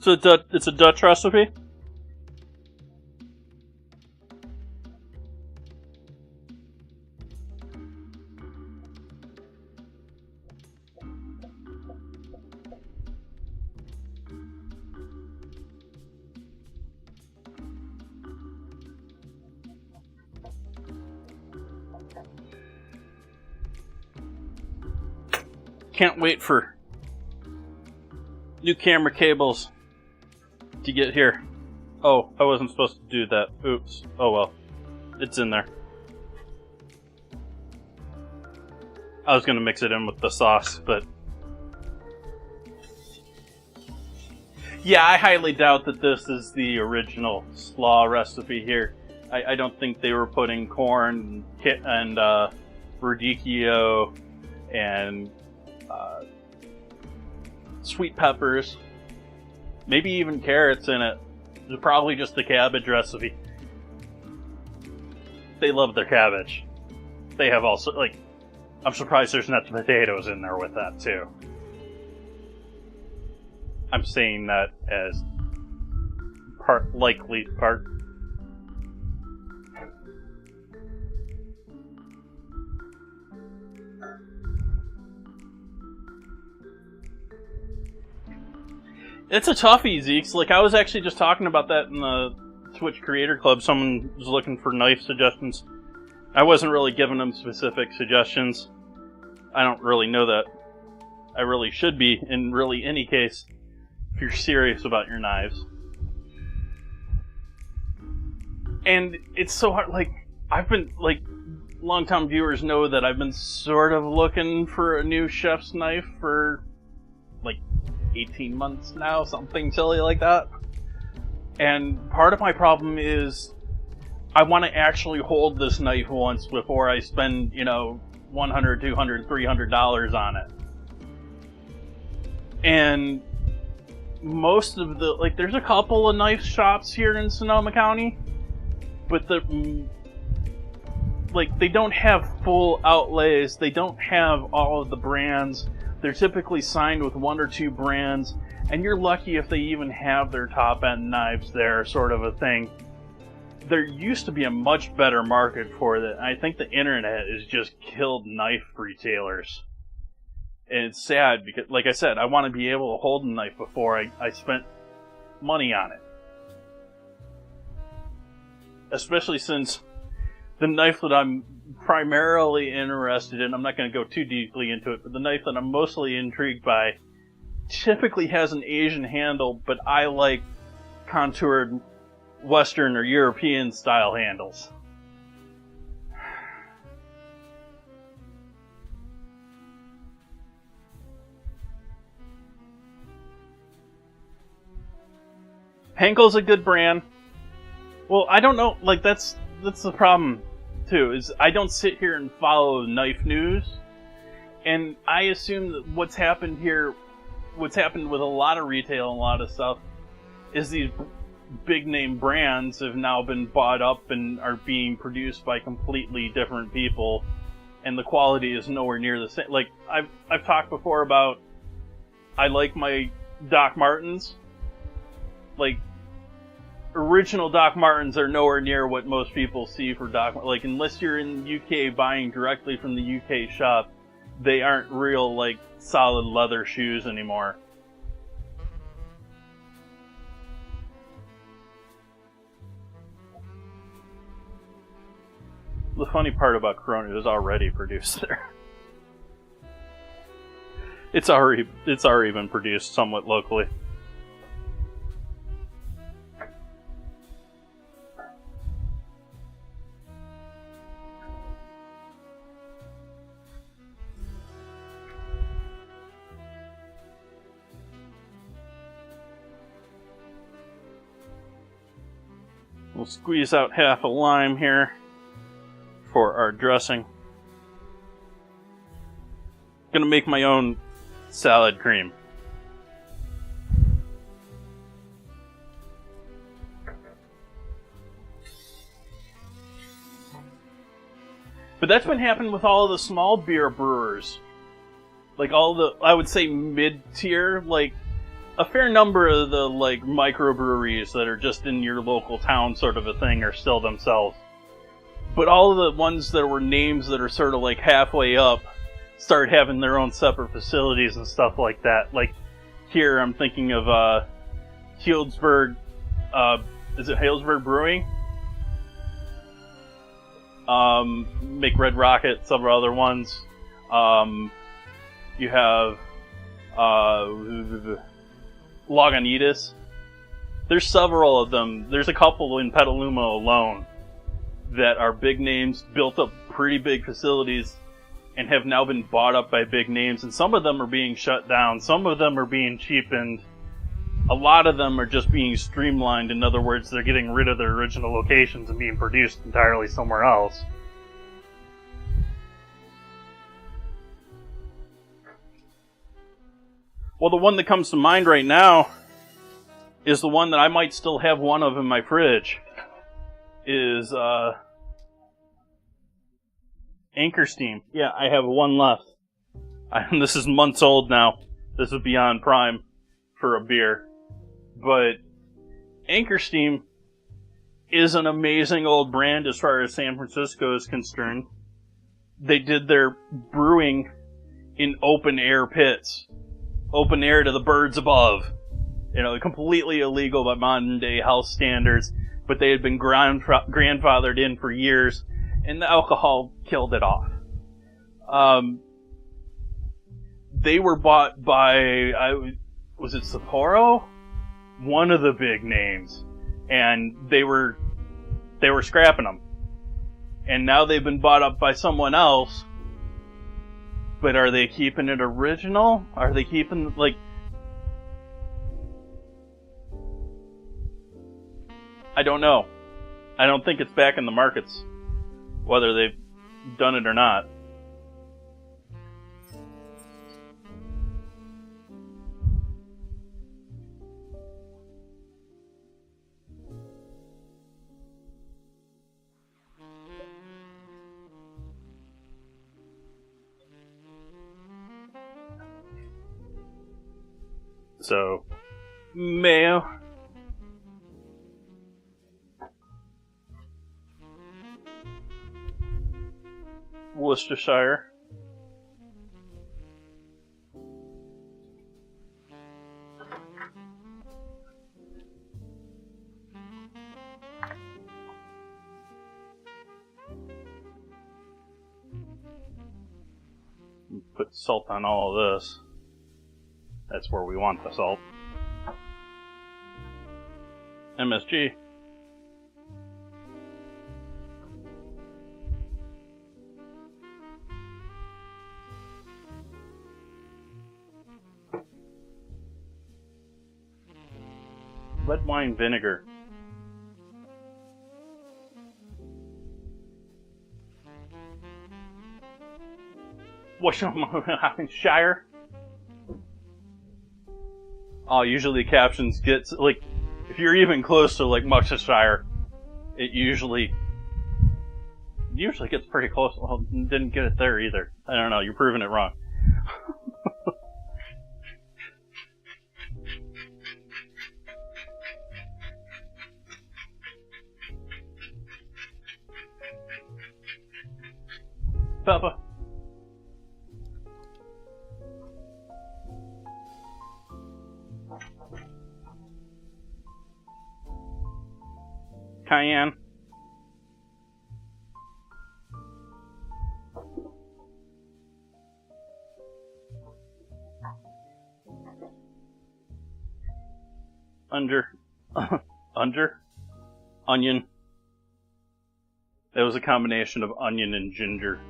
So it's a Dutch recipe? Can't wait for new camera cables to get here. Oh, I wasn't supposed to do that. Oops. Oh well. It's in there. I was gonna mix it in with the sauce, but... yeah, I highly doubt that this is the original slaw recipe here. I don't think they were putting corn and radicchio and sweet peppers, maybe even carrots in it. It's probably just the cabbage recipe. They love their cabbage. They have also, like, I'm surprised there's not potatoes in there with that too. I'm saying that as likely part. It's a toughie, Zeeks. Like, I was actually just talking about that in the Twitch Creator Club. Someone was looking for knife suggestions. I wasn't really giving them specific suggestions. I don't really know that I really should be, in really any case, if you're serious about your knives. And it's so hard, like, I've been, like, long-time viewers know that I've been sort of looking for a new chef's knife for, like, 18 months now, something silly like that. And part of my problem is I want to actually hold this knife once before I spend, $100, $200, $300 on it. And most of the, like, there's a couple of knife shops here in Sonoma County, but they don't have full outlays. They don't have all of the brands. They're typically signed with one or two brands, and you're lucky if they even have their top-end knives there, sort of a thing. There used to be a much better market for that. I think the internet has just killed knife retailers. And it's sad because, like I said, I want to be able to hold a knife before I spent money on it. Especially since the knife that I'm primarily interested in, I'm not going to go too deeply into it, but the knife that I'm mostly intrigued by typically has an Asian handle, but I like contoured Western or European style handles. Henkel's a good brand. Well, I don't know, like, that's the problem, too, is I don't sit here and follow knife news, and I assume that what's happened with a lot of retail and a lot of stuff, is these big name brands have now been bought up and are being produced by completely different people, and the quality is nowhere near the same. Like, I've talked before about, I like my Doc Martens. Like, original Doc Martens are nowhere near what most people see for Doc. Like, unless you're in the UK buying directly from the UK shop, they aren't real, like, solid leather shoes anymore. The funny part about Corona is already produced there. It's already been produced somewhat locally. We'll squeeze out half a lime here for our dressing. Gonna make my own salad cream. But that's been happening with all of the small beer brewers. Like all the, I would say mid-tier, like a fair number of the like microbreweries that are just in your local town sort of a thing are still themselves. But all of the ones that were names that are sort of like halfway up start having their own separate facilities and stuff like that. Like here I'm thinking of Healdsburg, is it Healdsburg Brewing? Make Red Rocket, several other ones. You have Lagunitas. There's several of them. There's a couple in Petaluma alone that are big names, built up pretty big facilities, and have now been bought up by big names. And some of them are being shut down. Some of them are being cheapened. A lot of them are just being streamlined. In other words, they're getting rid of their original locations and being produced entirely somewhere else. Well, the one that comes to mind right now is the one that I might still have one of in my fridge. Is Anchor Steam. Yeah, I have one left. This is months old now. This is beyond prime for a beer. But Anchor Steam is an amazing old brand as far as San Francisco is concerned. They did their brewing in open air pits. Open air to the birds above. You know, completely illegal by modern day house standards, but they had been grandfathered in for years, and the alcohol killed it off. They were bought by, was it Sapporo? One of the big names. And they were scrapping them. And now they've been bought up by someone else. But are they keeping it original? Are they keeping, like... I don't know. I don't think it's back in the markets. Whether they've done it or not. So, mayo. Worcestershire. Put salt on all of this. That's where we want the salt. MSG. Red wine vinegar. Worcestershire. Oh, usually the captions get, like, if you're even close to, like, Worcestershire, it usually gets pretty close. Well, didn't get it there either. I don't know, you're proving it wrong. Papa. Cayenne. Onion. That was a combination of onion and ginger.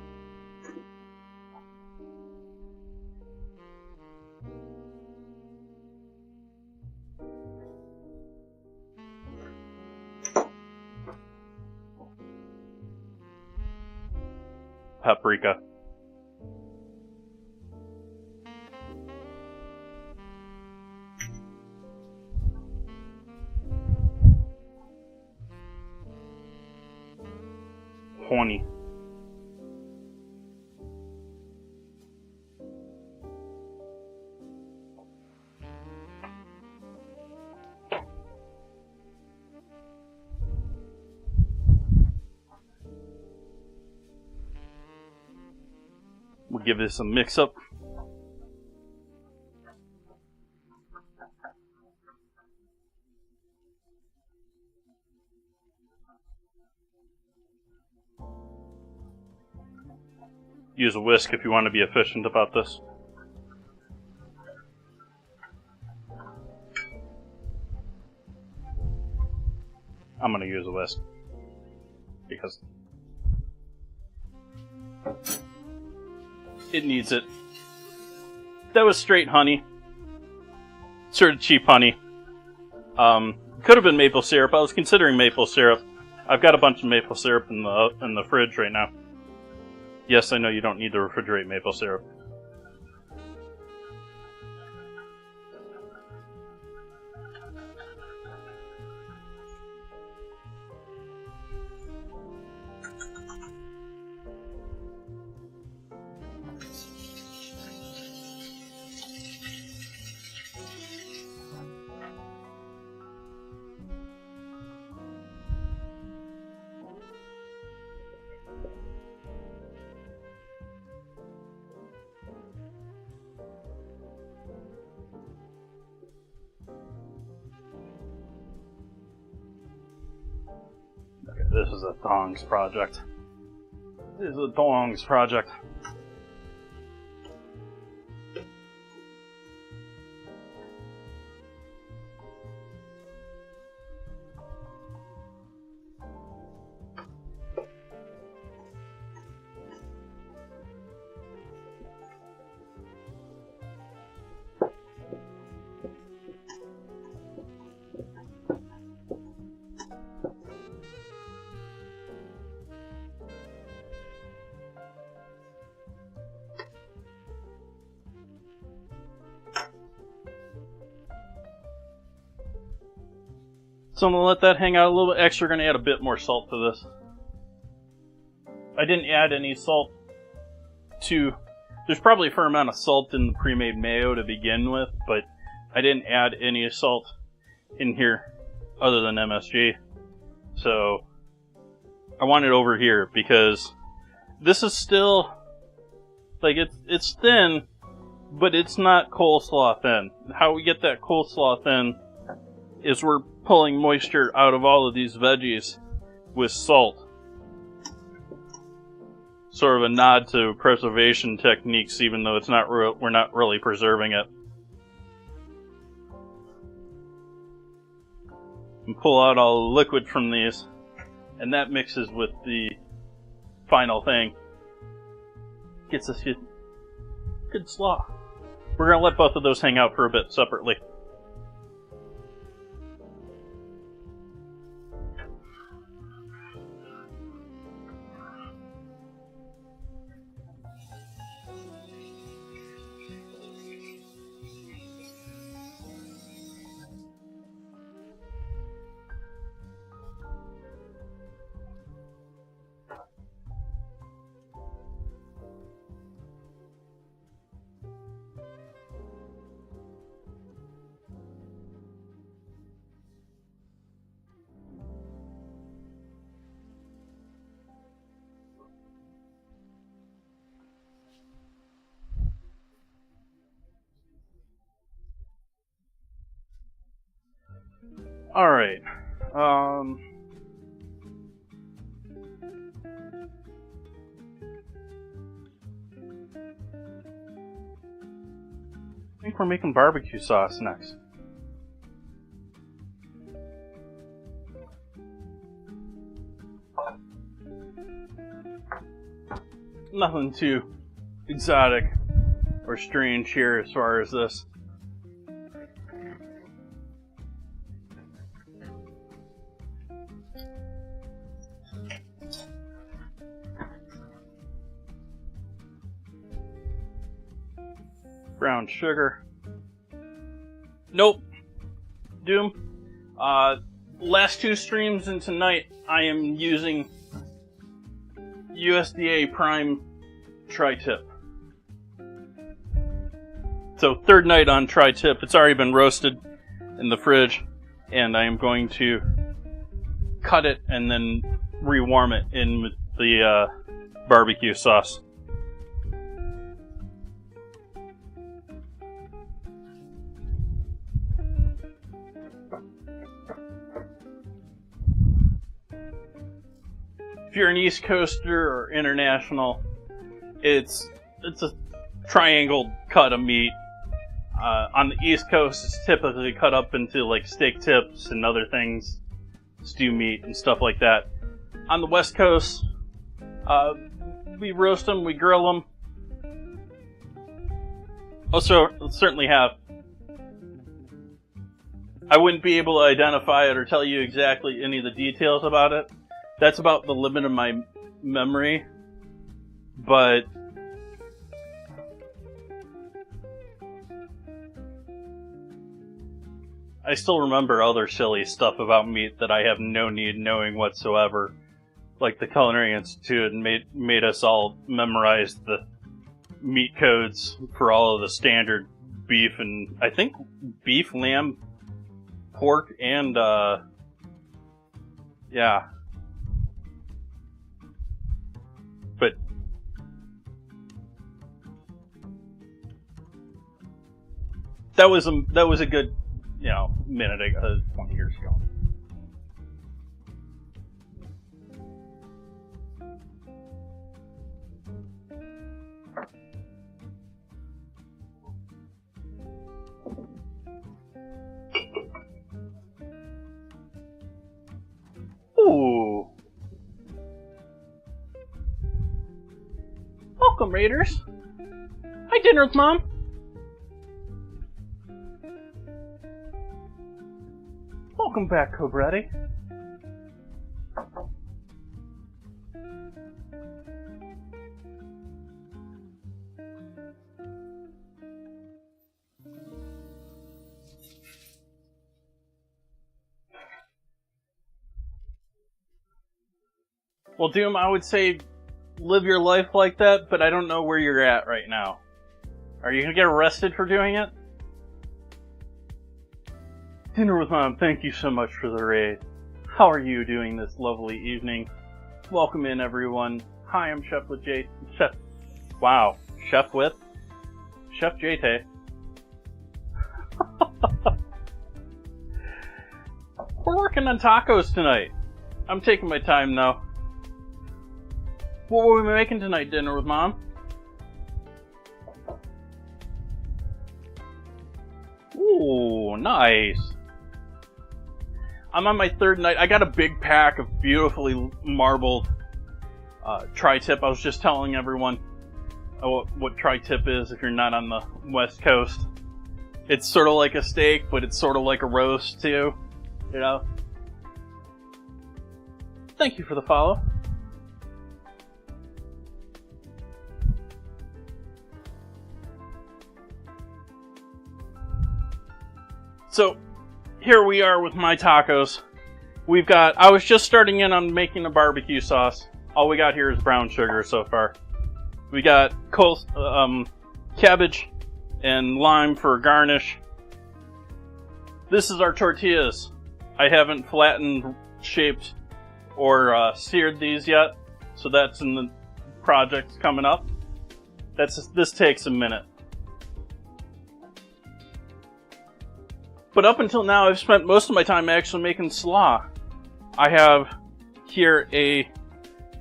Paprika. Honey. We'll give this a mix up. Use a whisk if you want to be efficient about this. I'm going to use a whisk because it needs it. That was straight honey. Sort of cheap honey. Could have been maple syrup. I was considering maple syrup. I've got a bunch of maple syrup in the fridge right now. Yes, I know you don't need to refrigerate maple syrup. This is a thongs project. This is a thongs project. So I'm going to let that hang out a little bit extra. We're going to add a bit more salt to this. I didn't add any salt to... There's probably a fair amount of salt in the pre-made mayo to begin with, but I didn't add any salt in here other than MSG. So I want it over here because this is still... Like, it's thin, but it's not coleslaw thin. How we get that coleslaw thin is we're pulling moisture out of all of these veggies with salt. Sort of a nod to preservation techniques, even though it's not we're not really preserving it. And pull out all the liquid from these, and that mixes with the final thing. Gets us good slaw. We're gonna let both of those hang out for a bit separately. Alright. I think we're making barbecue sauce next. Nothing too exotic or strange here as far as this. Brown sugar. Nope. Doom. Last two streams and tonight I am using USDA Prime Tri-Tip. So third night on Tri-Tip. It's already been roasted in the fridge, and I am going to cut it and then rewarm it in with the barbecue sauce. If you're an East Coaster or international, it's a triangle cut of meat. On the East Coast, it's typically cut up into like steak tips and other things, stew meat and stuff like that. On the West Coast, we roast them, we grill them. Also, certainly have. I wouldn't be able to identify it or tell you exactly any of the details about it. That's about the limit of my memory, but I still remember other silly stuff about meat that I have no need knowing whatsoever. Like the Culinary Institute made us all memorize the meat codes for all of the standard beef and I think beef, lamb, pork, and yeah. But that was a good, minute ago, 20 years ago. Welcome, Raiders. Hi, dinner with Mom. Welcome back, Cobretti. Well, Doom, I would say live your life like that, but I don't know where you're at right now. Are you gonna get arrested for doing it? Dinner with Mom, thank you so much for the raid. How are you doing this lovely evening? Welcome in, everyone. Hi, I'm Chef with J... Chef... Wow. Chef with? Chef JT. We're working on tacos tonight. I'm taking my time now. What were we making tonight, dinner with Mom? Ooh, nice. I'm on my third night. I got a big pack of beautifully marbled tri-tip. I was just telling everyone what tri-tip is if you're not on the West Coast. It's sort of like a steak, but it's sort of like a roast too. You know? Thank you for the follow. So, here we are with my tacos. I was just starting in on making a barbecue sauce. All we got here is brown sugar so far. We got cabbage and lime for garnish. This is our tortillas. I haven't flattened, shaped, or seared these yet, so that's in the project coming up. This takes a minute. But up until now, I've spent most of my time actually making slaw. I have here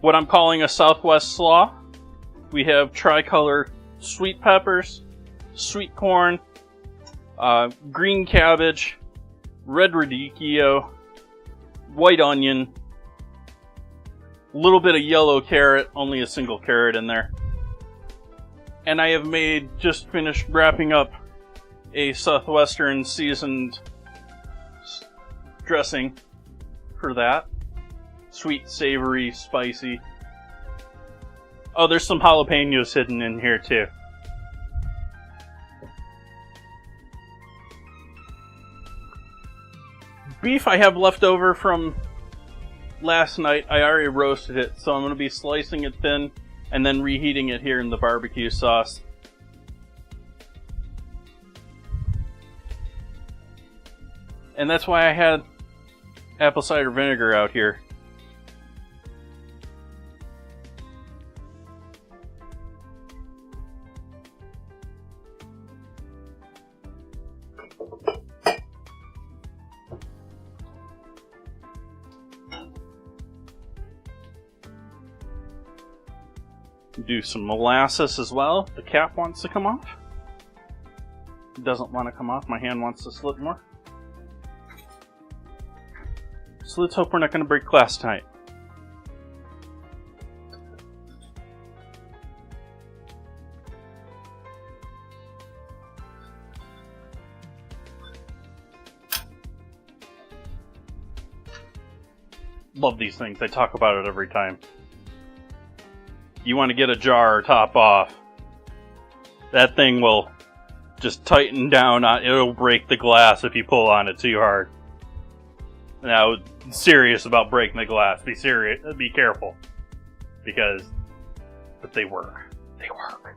what I'm calling a Southwest slaw. We have tricolor sweet peppers, sweet corn, green cabbage, red radicchio, white onion, a little bit of yellow carrot, only a single carrot in there. And I have just finished wrapping up a Southwestern seasoned dressing for that. Sweet, savory, spicy. Oh, there's some jalapenos hidden in here too. Beef I have left over from last night. I already roasted it, so I'm going to be slicing it thin and then reheating it here in the barbecue sauce. And that's why I had apple cider vinegar out here. Do some molasses as well. The cap wants to come off. It doesn't want to come off. My hand wants to slip more. So let's hope we're not going to break glass tonight. Love these things. I talk about it every time. You want to get a jar or top off. That thing will just tighten down. It'll break the glass if you pull on it too hard. Now, serious about breaking the glass. Be serious. Be careful. But they work. They work.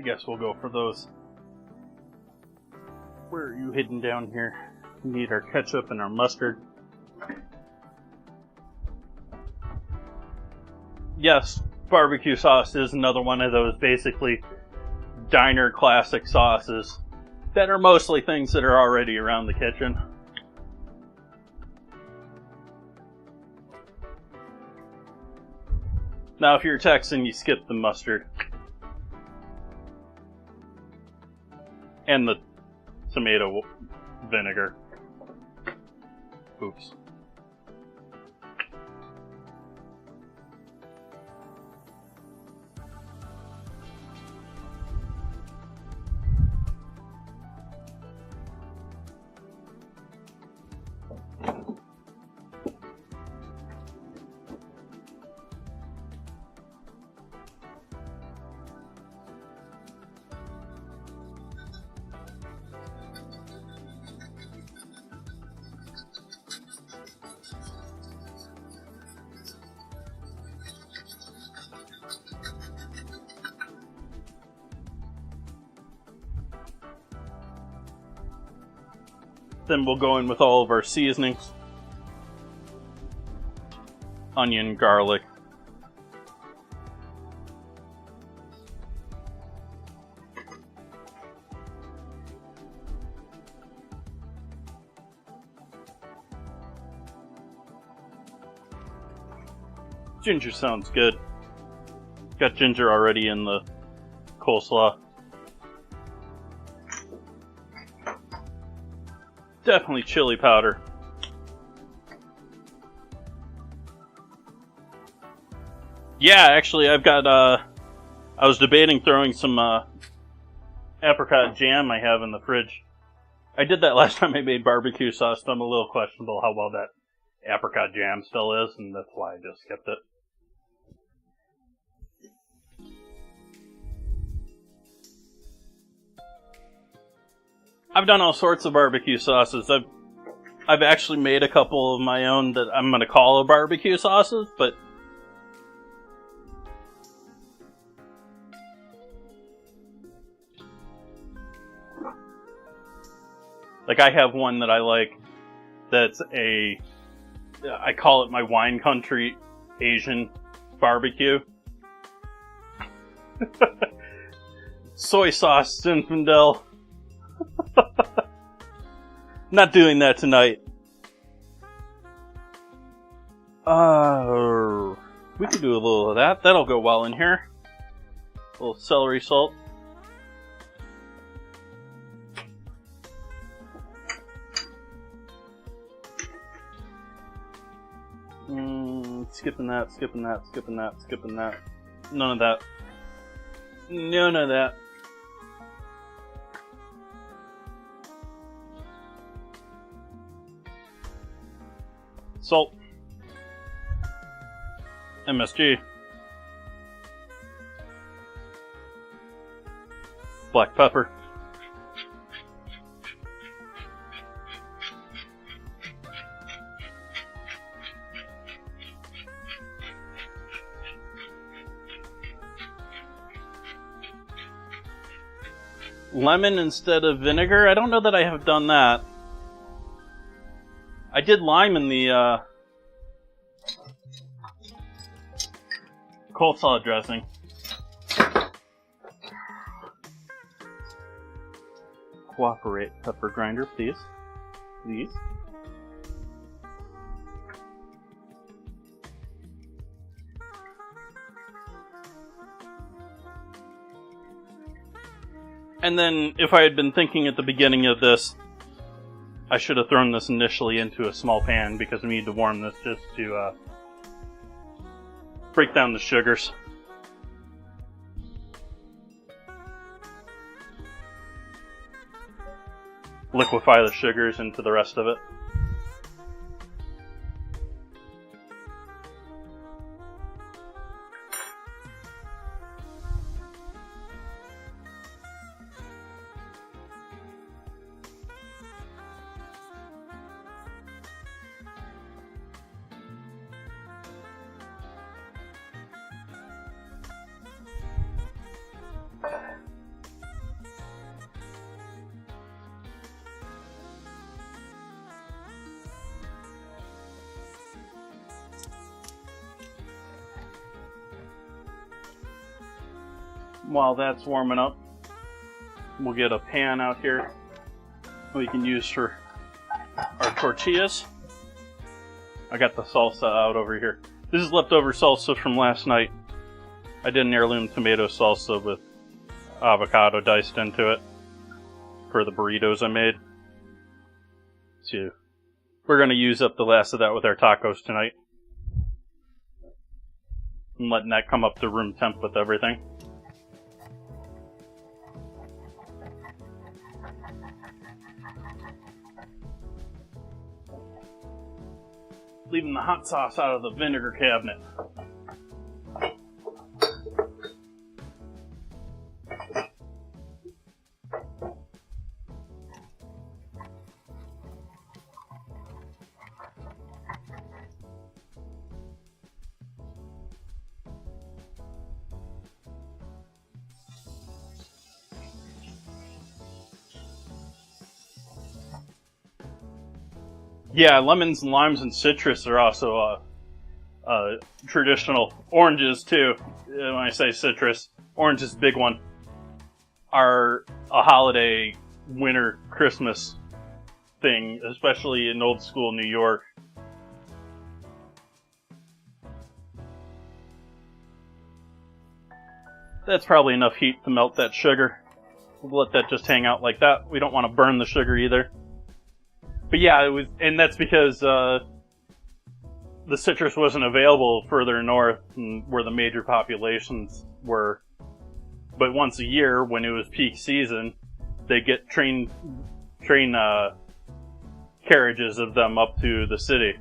I guess we'll go for those. Where are you hidden down here? We need our ketchup and our mustard. Yes, barbecue sauce is another one of those basically diner classic sauces that are mostly things that are already around the kitchen. Now, if you're Texan, you skip the mustard. And the tomato vinegar. Oops. Then we'll go in with all of our seasonings. Onion, garlic. Ginger sounds good. Got ginger already in the coleslaw. Definitely chili powder. Yeah, actually, I've got, I was debating throwing some, apricot jam I have in the fridge. I did that last time I made barbecue sauce, so I'm a little questionable how well that apricot jam still is, and that's why I just skipped it. I've done all sorts of barbecue sauces. I've actually made a couple of my own that I'm gonna call barbecue sauces, but like I have one that I like that's I call it my wine country Asian barbecue. Soy sauce, Zinfandel. Not doing that tonight. We could do a little of that. That'll go well in here. A little celery salt. Skipping that, skipping that, skipping that, skipping that. None of that. None of that. Salt. MSG. Black pepper. Lemon instead of vinegar? I don't know that I have done that. I did lime in the coleslaw dressing. Cooperate, pepper grinder, please. Please. And then, if I had been thinking at the beginning of this, I should have thrown this initially into a small pan because we need to warm this just to break down the sugars. Liquefy the sugars into the rest of it. while that's warming up, we'll get a pan out here we can use for our tortillas. I got the salsa out over here. This is leftover salsa from last night. I did an heirloom tomato salsa with avocado diced into it for the burritos I made. So we're going to use up the last of that with our tacos tonight. I'm letting that come up to room temp with everything. Leaving the hot sauce out of the vinegar cabinet. Yeah, lemons and limes and citrus are also traditional. Oranges, too. When I say citrus, orange is a big one. Are a holiday, winter, Christmas thing, especially in old school New York. That's probably enough heat to melt that sugar. We'll let that just hang out like that. We don't want to burn the sugar either. But yeah, it was, and that's because the citrus wasn't available further north where the major populations were. But once a year, when it was peak season, they get train carriages of them up to the city,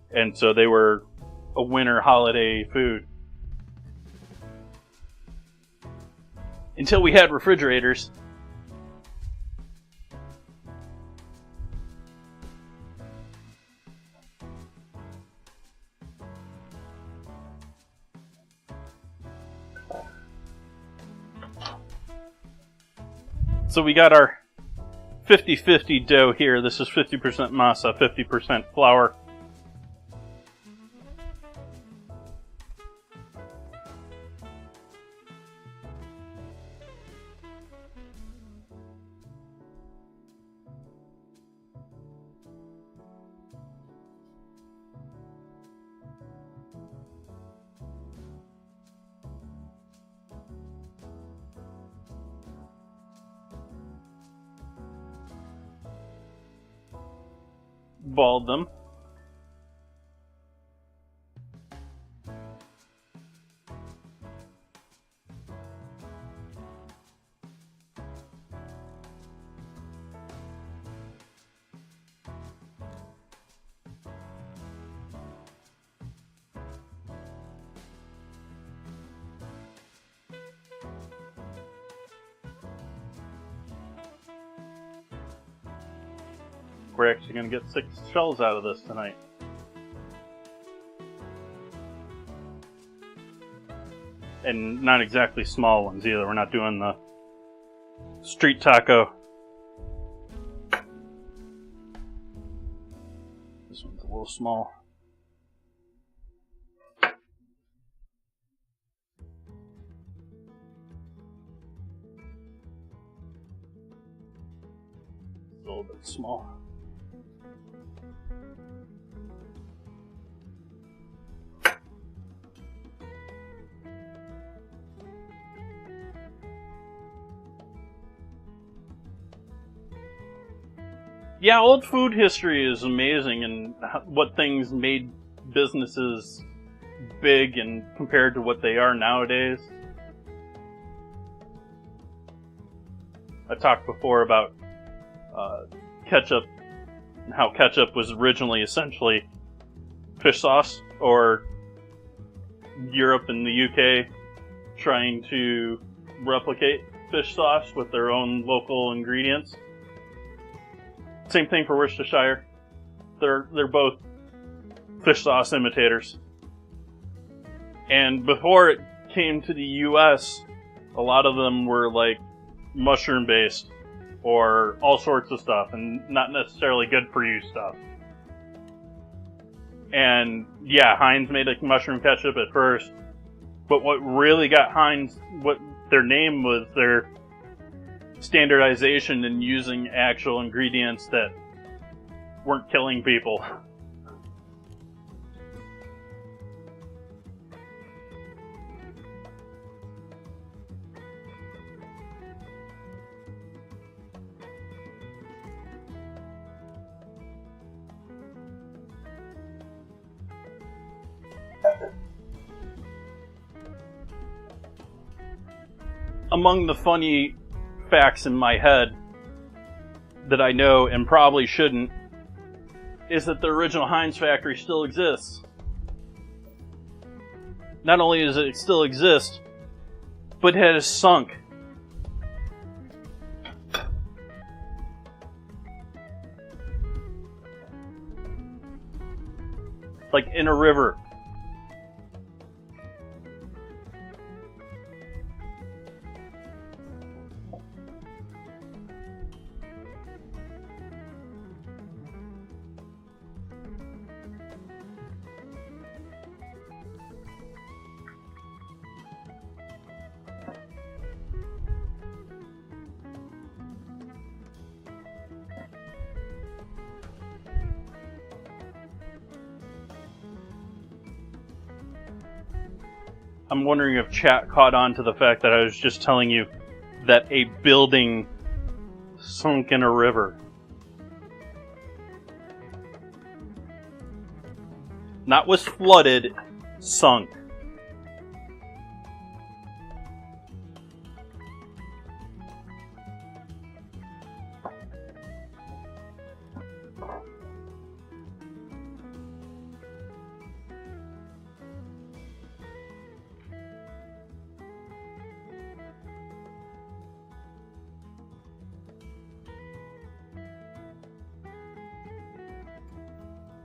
and so they were a winter holiday food. Until we had refrigerators. So we got our 50-50 dough here. This is 50% masa, 50% flour. Balled them. We're actually going to get 6 shells out of this tonight. And not exactly small ones either. We're not doing the street taco. This one's a little small. A little bit small. Yeah, old food history is amazing, and what things made businesses big and compared to what they are nowadays. I talked before about ketchup, and how ketchup was originally essentially fish sauce, or Europe and the UK trying to replicate fish sauce with their own local ingredients. Same thing for Worcestershire. They're both fish sauce imitators. And before it came to the US, a lot of them were like mushroom based or all sorts of stuff, and not necessarily good for you stuff. And yeah, Heinz made a mushroom ketchup at first, but what their name was their standardization in using actual ingredients that weren't killing people. Among the funny facts in my head that I know and probably shouldn't is that the original Heinz factory still exists. Not only does it still exist, but it has sunk. Like in a river. I'm wondering if chat caught on to the fact that I was just telling you that a building sunk in a river. Not was flooded, sunk.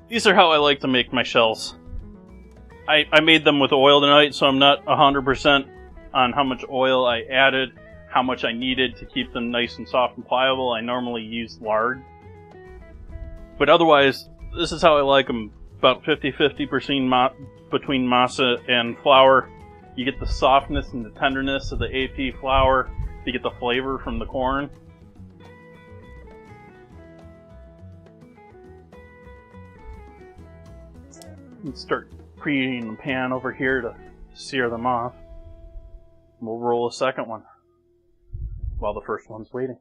These are how I like to make my shells. I made them with oil tonight, so I'm not 100% on how much oil I added, how much I needed to keep them nice and soft and pliable. I normally use lard. But otherwise, this is how I like them. About 50-50% between masa and flour. You get the softness and the tenderness of the AP flour. You get the flavor from the corn. And start preheating the pan over here to sear them off. We'll roll a second one while the first one's waiting.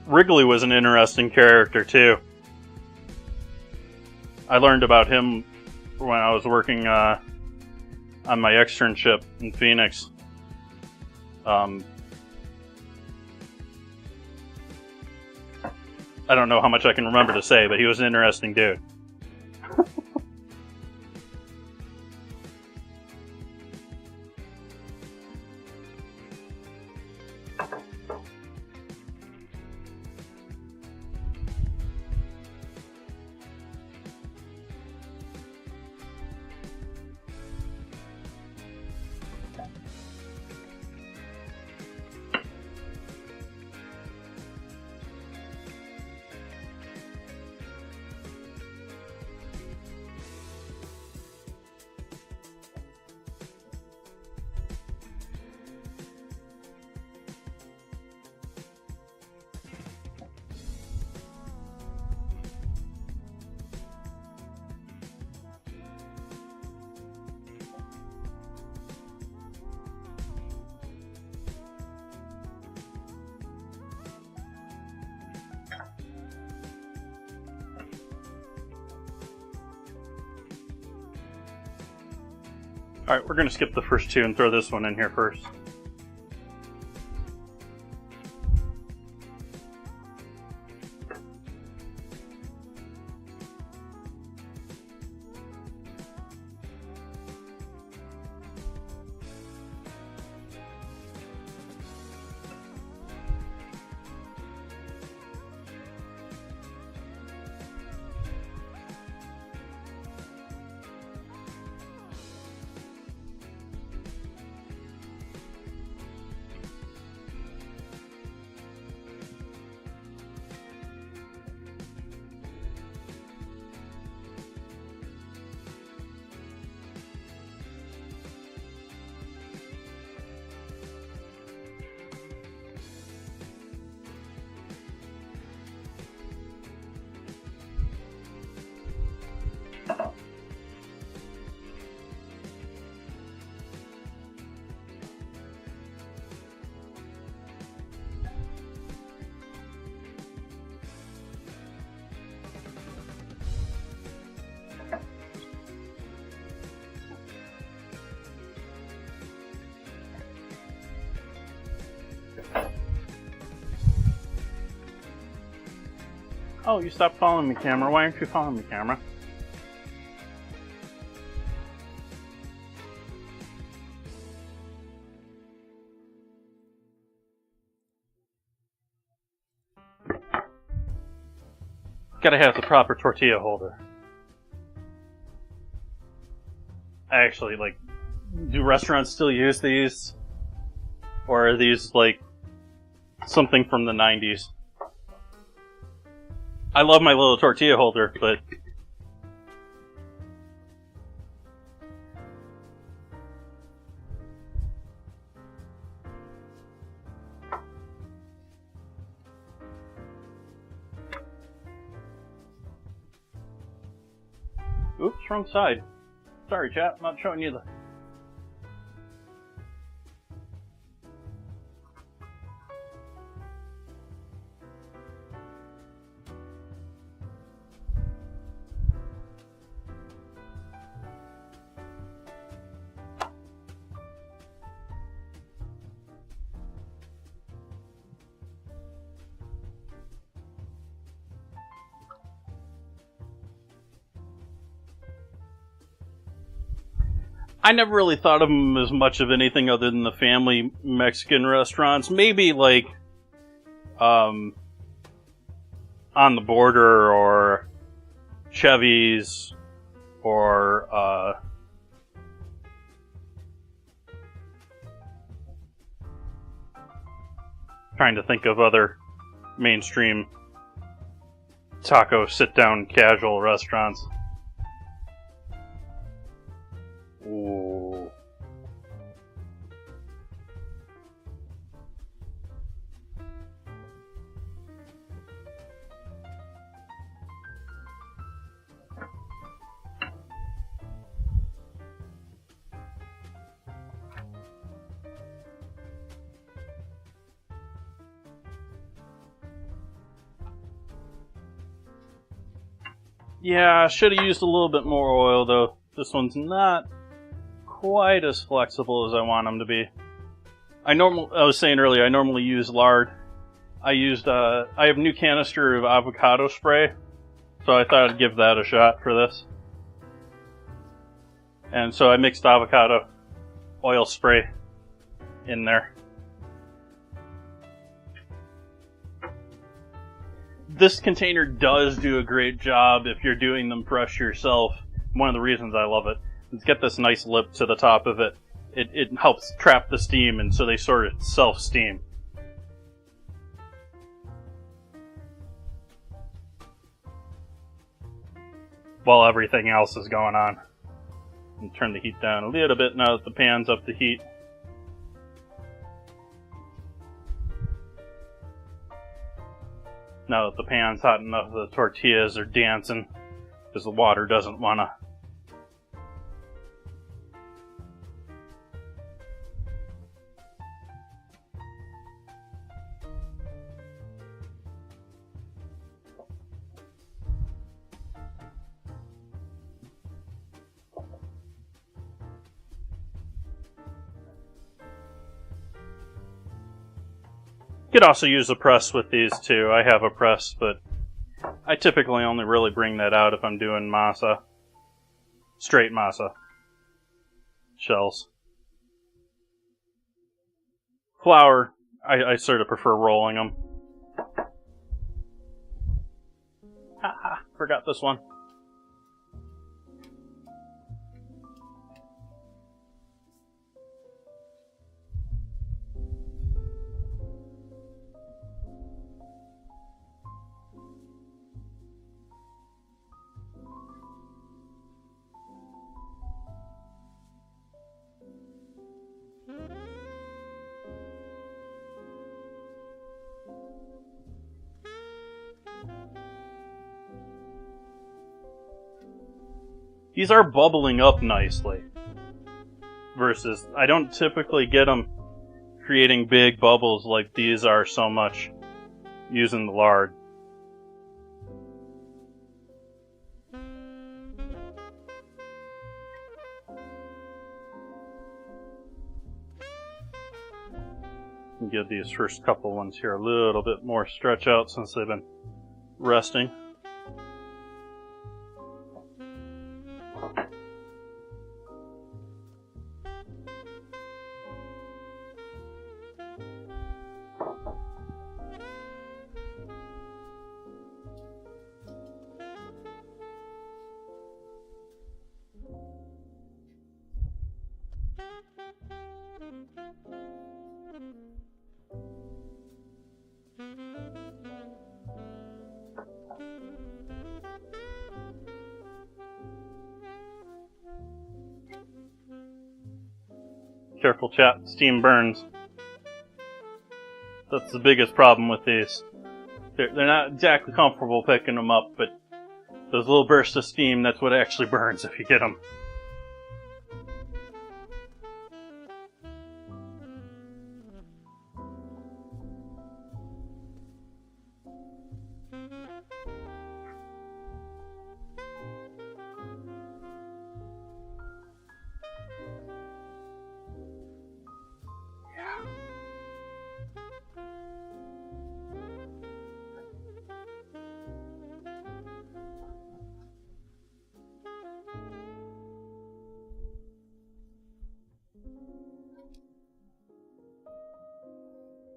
Wrigley was an interesting character, too. I learned about him when I was working on my externship in Phoenix. I don't know how much I can remember to say, but he was an interesting dude. Alright, we're going to skip the first two and throw this one in here first. Oh, you stopped following me, camera. Why aren't you following me, camera? Gotta have the proper tortilla holder. Actually, like, do restaurants still use these? Or are these, like, something from the 90s? I love my little tortilla holder, but... Oops, wrong side. Sorry, chat, I'm not showing you the... I never really thought of them as much of anything other than the family Mexican restaurants. Maybe, like, On the Border, or Chevy's, or, trying to think of other mainstream taco sit-down casual restaurants. Ooh. Yeah, I should have used a little bit more oil though. This one's not quite as flexible as I want them to be. I was saying earlier, I normally use lard. I have a new canister of avocado spray, so I thought I'd give that a shot for this. And so I mixed avocado oil spray in there. This container does do a great job if you're doing them fresh yourself. One of the reasons I love it. It's got this nice lip to the top of it. It helps trap the steam, and so they sort of self-steam. While everything else is going on. And turn the heat down a little bit now that the pan's up to heat. Now that the pan's hot enough, the tortillas are dancing, because the water doesn't want to. You could also use a press with these too. I have a press, but I typically only really bring that out if I'm doing masa. Straight masa. Shells. Flour, I sort of prefer rolling them. Haha, forgot this one. These are bubbling up nicely. Versus, I don't typically get them creating big bubbles like these are so much using the lard. Give these first couple ones here a little bit more stretch out since they've been resting. Careful, chat. Steam burns. That's the biggest problem with these. They're not exactly comfortable picking them up, but those little bursts of steam, that's what actually burns if you get them.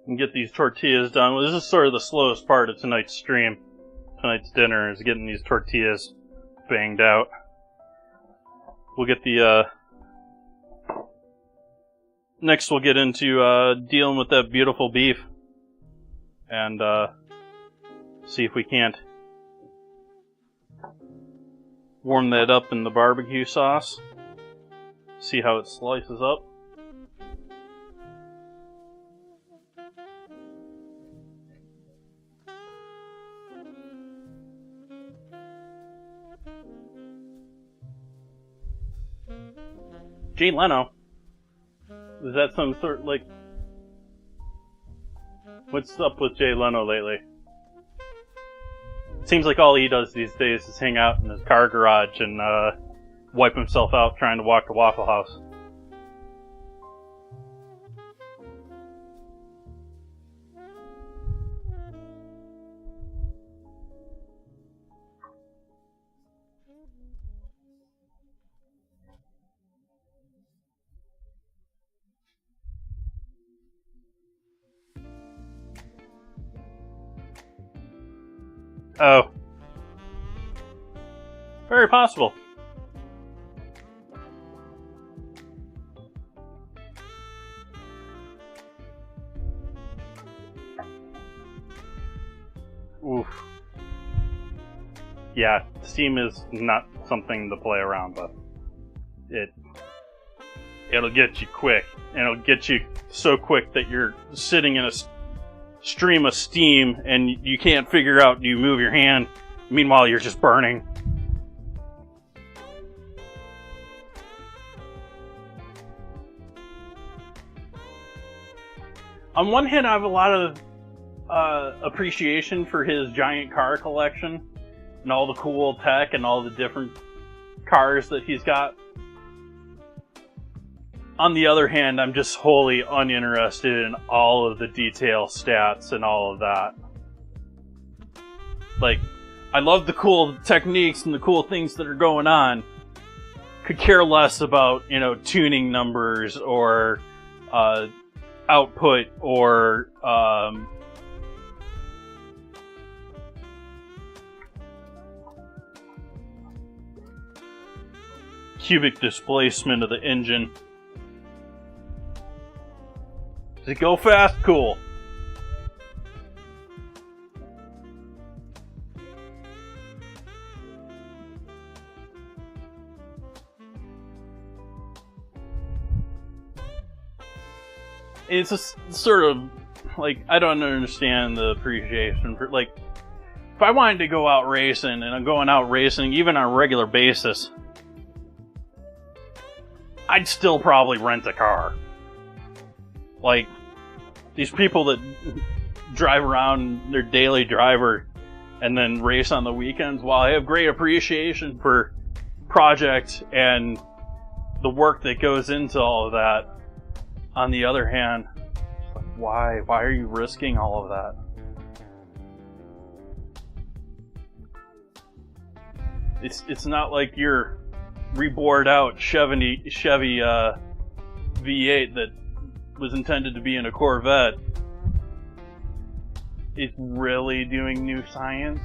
And get these tortillas done. Well, this is sort of the slowest part of tonight's stream. Tonight's dinner is getting these tortillas banged out. We'll get the, next we'll get into, dealing with that beautiful beef. And, see if we can't warm that up in the barbecue sauce. See how it slices up. Jay Leno? Is that some sort, like... What's up with Jay Leno lately? Seems like all he does these days is hang out in his car garage and, wipe himself out trying to walk to Waffle House. Oh. Very possible. Oof. Yeah, steam is not something to play around with. It'll get you quick, and it'll get you so quick that you're sitting in a stream of steam and you can't figure out, do you move your hand? Meanwhile, you're just burning. On one hand, I have a lot of appreciation for his giant car collection and all the cool tech and all the different cars that he's got. On the other hand, I'm just wholly uninterested in all of the detail stats and all of that. Like, I love the cool techniques and the cool things that are going on. Could care less about, tuning numbers or output or cubic displacement of the engine. Does it go fast? Cool. It's just sort of, like, I don't understand the appreciation for, like, if I wanted to go out racing, and I'm going out racing even on a regular basis, I'd still probably rent a car. Like, these people that drive around their daily driver and then race on the weekends, while I have great appreciation for project and the work that goes into all of that, on the other hand, why are you risking all of that? It's not like your rebored out Chevy V8 that was intended to be in a Corvette. It's really doing new science.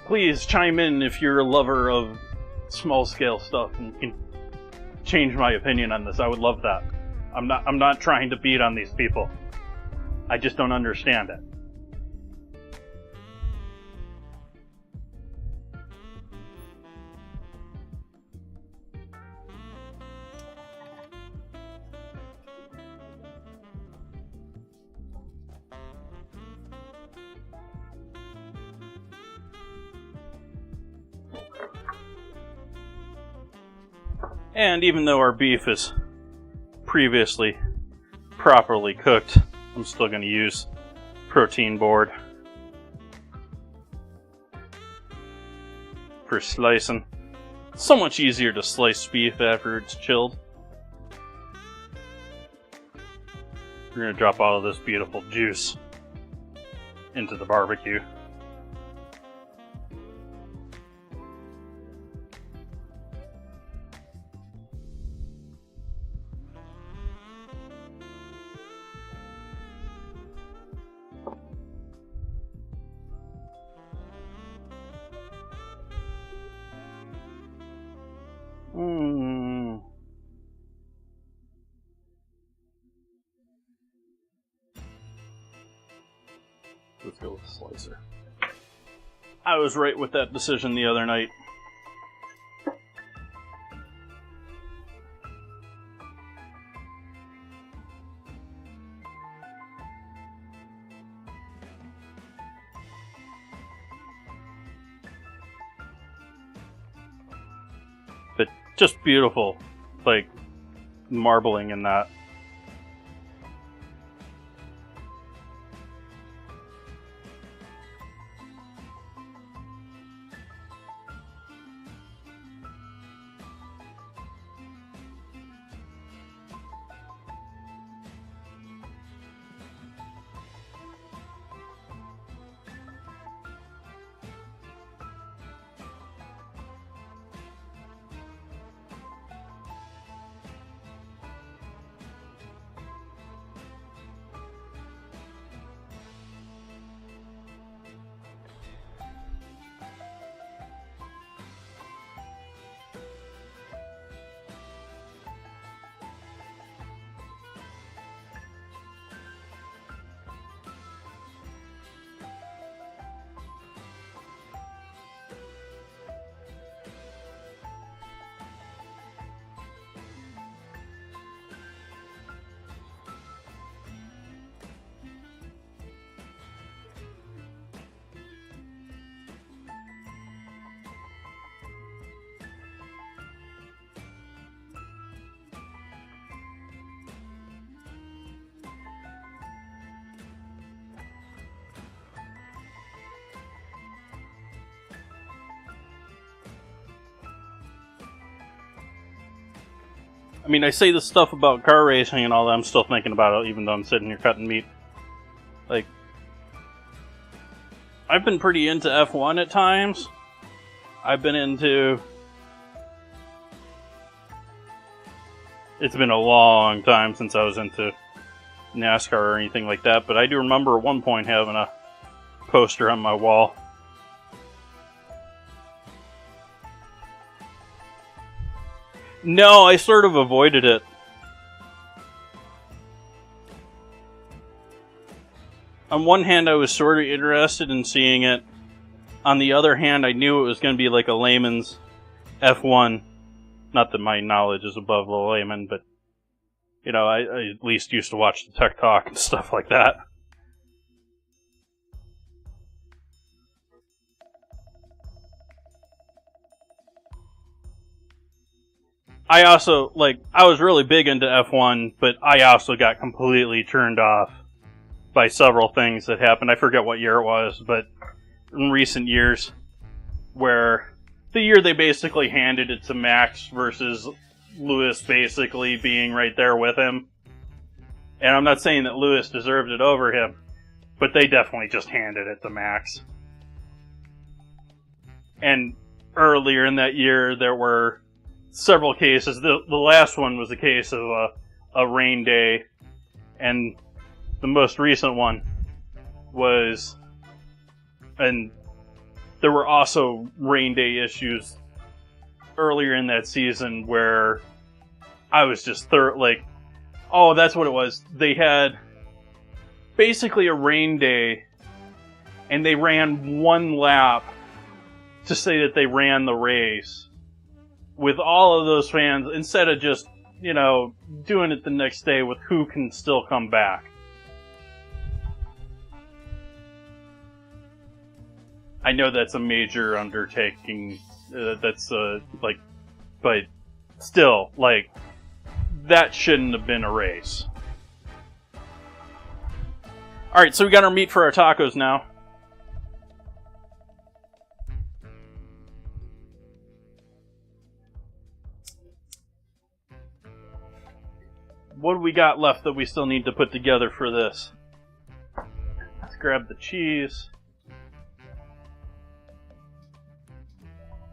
Please chime in if you're a lover of small-scale stuff and can change my opinion on this. I would love that. I'm not trying to beat on these people. I just don't understand it. And even though our beef is previously properly cooked, I'm still going to use protein board for slicing. It's so much easier to slice beef after it's chilled. We're going to drop all of this beautiful juice into the barbecue. Let's go with the slicer. I was right with that decision the other night. But just beautiful, like marbling in that. I mean, I say this stuff about car racing and all that, I'm still thinking about it even though I'm sitting here cutting meat. Like, I've been pretty into F1 at times. I've been into... It's been a long time since I was into NASCAR or anything like that, but I do remember at one point having a poster on my wall. No, I sort of avoided it. On one hand, I was sort of interested in seeing it. On the other hand, I knew it was going to be like a layman's F1. Not that my knowledge is above the layman, but, you know, I at least used to watch the Tech Talk and stuff like that. I also, like, I was really big into F1, but I also got completely turned off by several things that happened. I forget what year it was, but in recent years, where the year they basically handed it to Max versus Lewis basically being right there with him. And I'm not saying that Lewis deserved it over him, but they definitely just handed it to Max. And earlier in that year, there were several cases. The last one was a case of a rain day, and the most recent one was, and there were also rain day issues earlier in that season where I was just oh, that's what it was. They had basically a rain day, and they ran one lap to say that they ran the race with all of those fans, instead of just, doing it the next day with who can still come back. I know that's a major undertaking, but still, that shouldn't have been a race. Alright, so we got our meat for our tacos now. What do we got left that we still need to put together for this? Let's grab the cheese.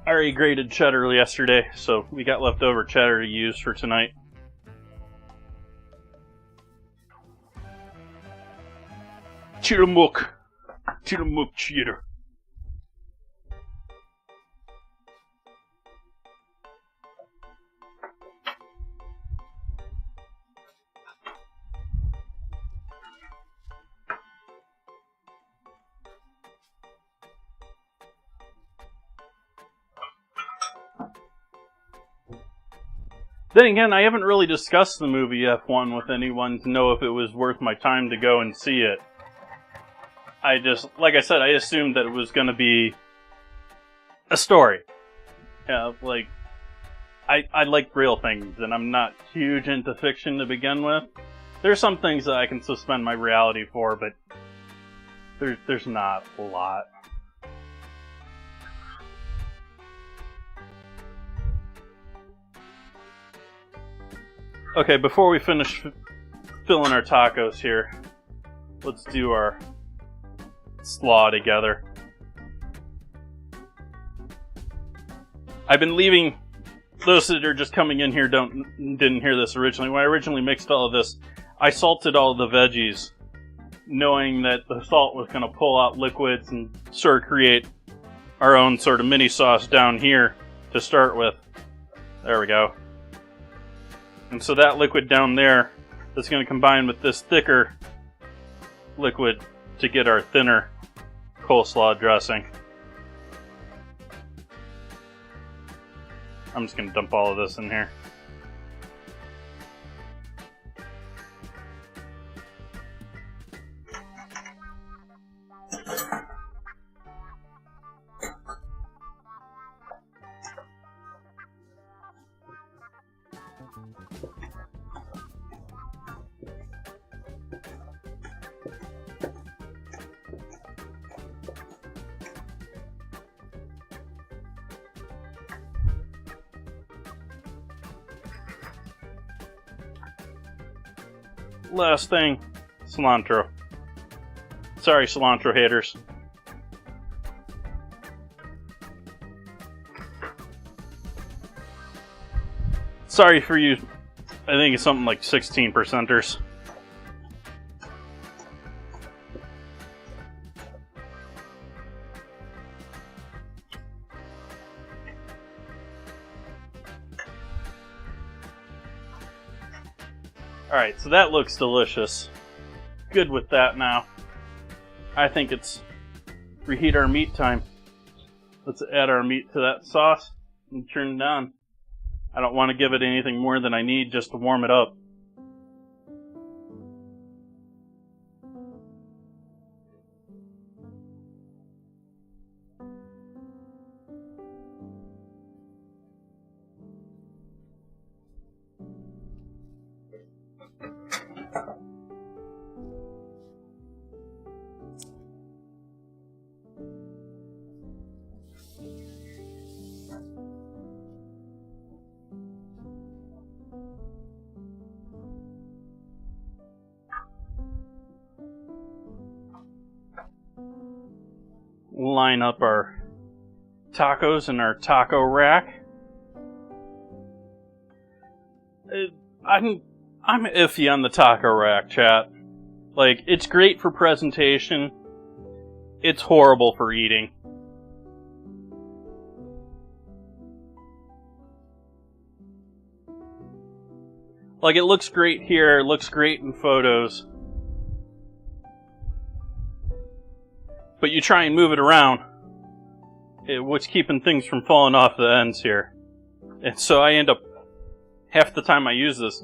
I already grated cheddar yesterday, so we got leftover cheddar to use for tonight. Tillamook cheddar. Then again, I haven't really discussed the movie F1 with anyone to know if it was worth my time to go and see it. Like I said, I assumed that it was going to be a story. I like real things, and I'm not huge into fiction to begin with. There's some things that I can suspend my reality for, but there's not a lot. Okay, before we finish filling our tacos here, let's do our slaw together. I've been leaving, those that are just coming in here didn't hear this originally. When I originally mixed all of this, I salted all of the veggies, knowing that the salt was going to pull out liquids and sort of create our own sort of mini sauce down here to start with. There we go. And so that liquid down there is going to combine with this thicker liquid to get our thinner coleslaw dressing. I'm just going to dump all of this in here. Last thing, cilantro. Sorry, cilantro haters. Sorry for you, I think it's something like 16%ers. Alright, so that looks delicious. Good with that now. I think it's reheat our meat time. Let's add our meat to that sauce and turn it on. I don't want to give it anything more than I need just to warm it up. line up our tacos in our taco rack. I'm iffy on the taco rack, chat. Like, it's great for presentation. It's horrible for eating. Like, it looks great here, it looks great in photos. But you try and move it around, what's keeping things from falling off the ends here. And so I end up, half the time I use this,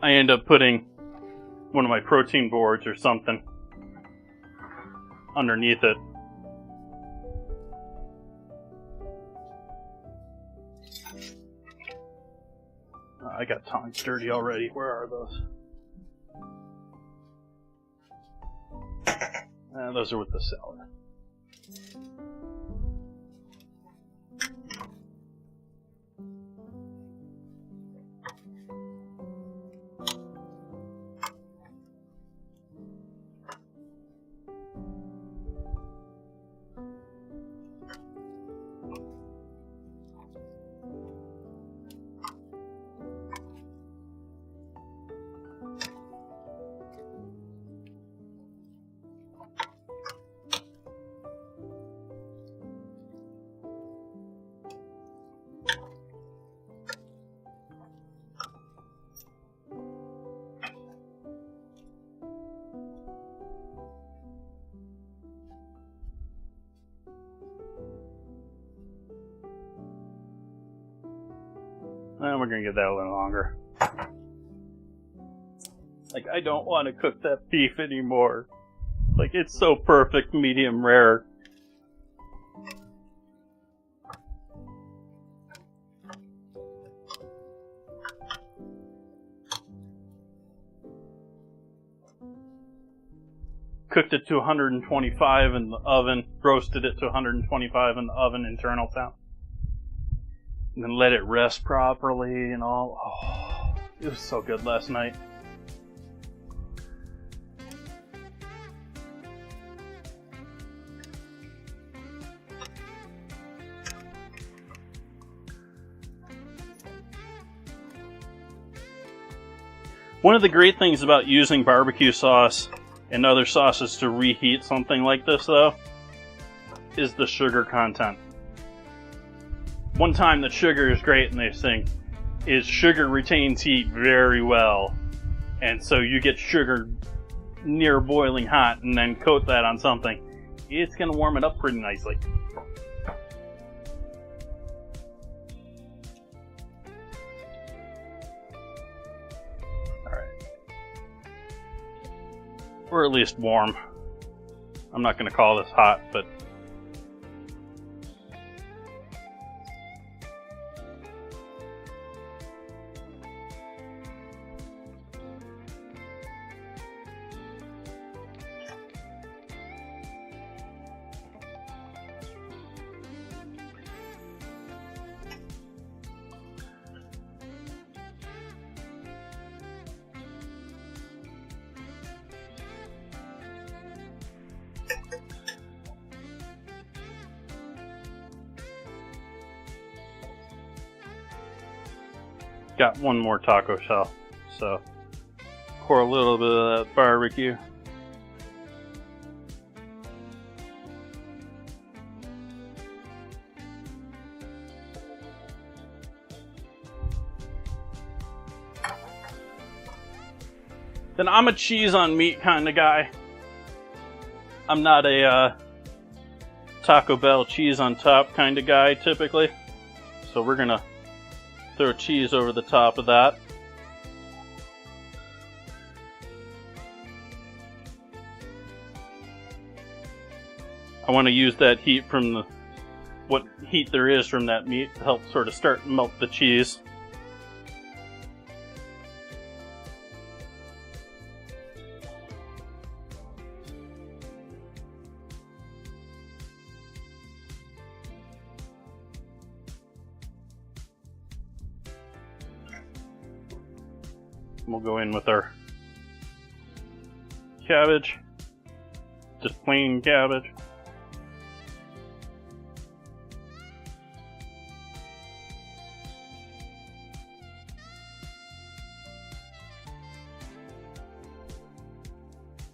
I end up putting one of my protein boards or something underneath it. I got tongs dirty already. Where are those? Those are with the salad. And we're gonna get that a little longer. Like, I don't want to cook that beef anymore. Like, it's so perfect medium rare. Cooked it to 125 in the oven, roasted it to 125 in the oven, internal temp. And then let it rest properly and all. Oh, it was so good last night. One of the great things about using barbecue sauce and other sauces to reheat something like this, though, is the sugar content. One time that sugar is great in this thing is sugar retains heat very well. And so you get sugar near boiling hot and then coat that on something. It's going to warm it up pretty nicely. Alright. Or at least warm. I'm not going to call this hot, but got one more taco shell, so pour a little bit of that barbecue. Then I'm a cheese on meat kind of guy. I'm not a Taco Bell cheese on top kind of guy typically, so we're gonna throw cheese over the top of that. I want to use that heat from what heat there is from that meat to help sort of start and melt the cheese. We'll go in with our cabbage. just plain cabbage.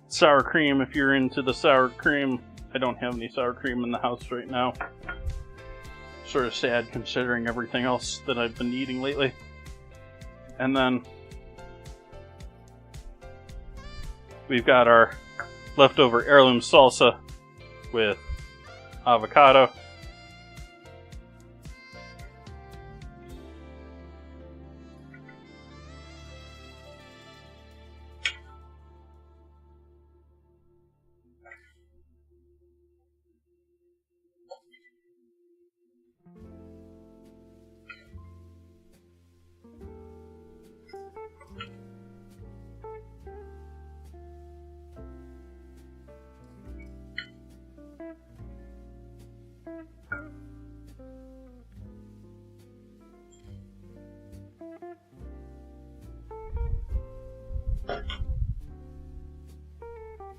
Sour cream, if you're into the sour cream. I don't have any sour cream in the house right now. Sort of sad considering everything else that I've been eating lately. And then we've got our leftover heirloom salsa with avocado.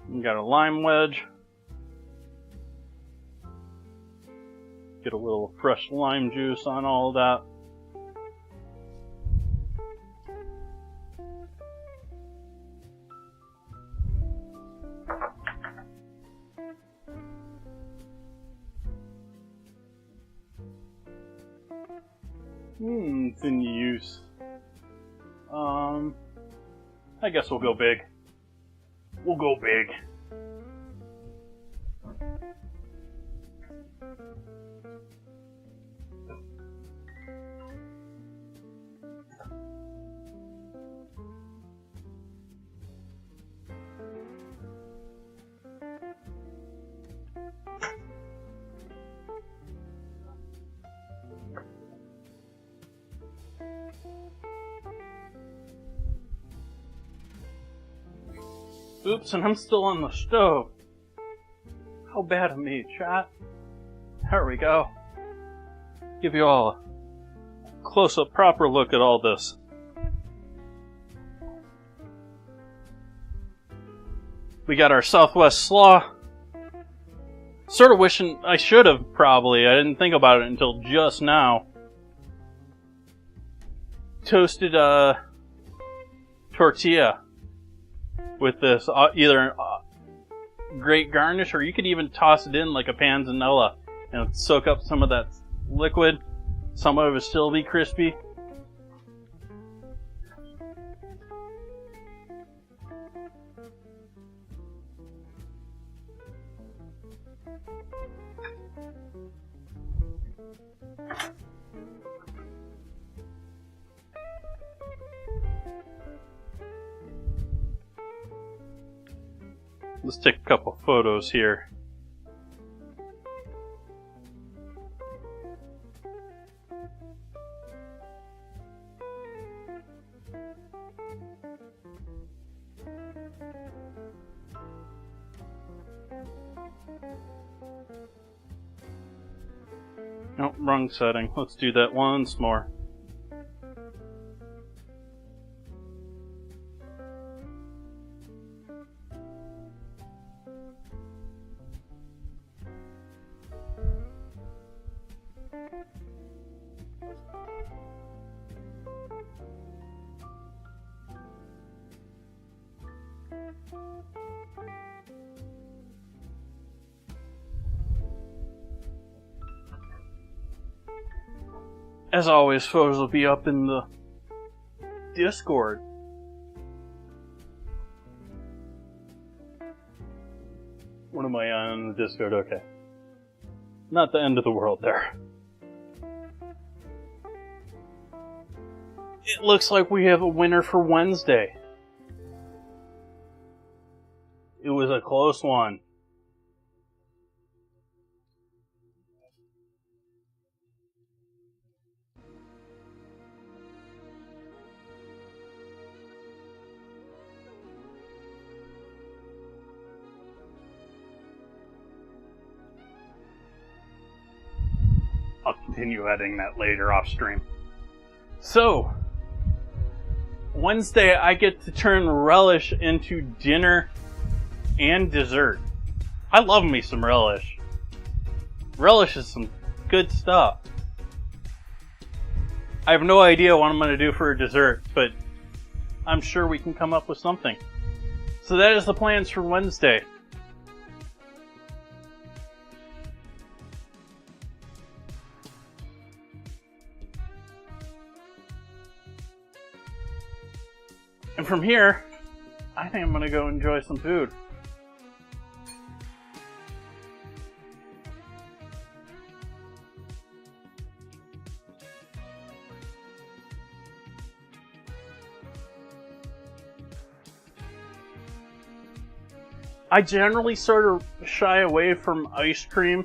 We got a lime wedge. Get a little fresh lime juice on all of that. It's in use. I guess we'll go big. We'll go big. Oops, and I'm still on the stove. How bad of me, chat. There we go. Give you all a close-up, proper look at all this. We got our Southwest slaw. Sort of wishing I should have, probably. I didn't think about it until just now. Toasted tortilla with this, either great garnish, or you could even toss it in like a panzanella and soak up some of that liquid. Some of it still be crispy. Let's take a couple photos here. Nope, wrong setting. Let's do that once more. As always, photos will be up in the Discord. What am I on the Discord? Okay. Not the end of the world there. It looks like we have a winner for Wednesday. It was a close one. I'll continue editing that later off stream. So, Wednesday I get to turn relish into dinner and dessert. I love me some relish. Relish is some good stuff. I have no idea what I'm going to do for a dessert, but I'm sure we can come up with something. So that is the plans for Wednesday. And from here, I think I'm going to go enjoy some food. I generally sort of shy away from ice cream.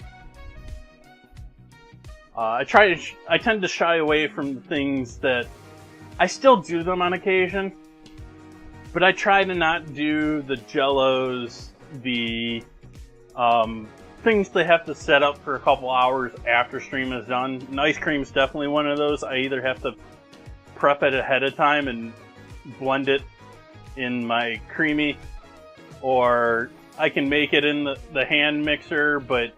I tend to shy away from the things that I still do them on occasion, but I try to not do the Jellos, the things they have to set up for a couple hours after stream is done. And ice cream is definitely one of those. I either have to prep it ahead of time and blend it in my creamy, or I can make it in the hand mixer, but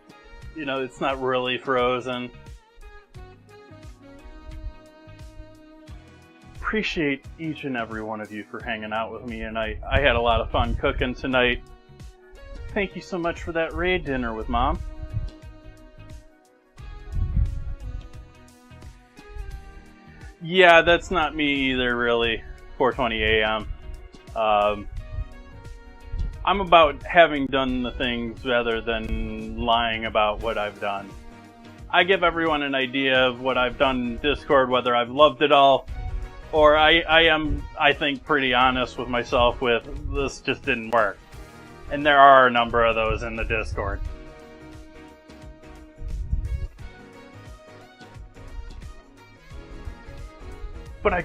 you know, it's not really frozen. Appreciate each and every one of you for hanging out with me, and I had a lot of fun cooking tonight. Thank you so much for that raid dinner with Mom. Yeah, that's not me either, really. 4:20 a.m. I'm about having done the things rather than lying about what I've done. I give everyone an idea of what I've done in Discord, whether I've loved it all, or I am, I think, pretty honest with myself with, this just didn't work. And there are a number of those in the Discord. But I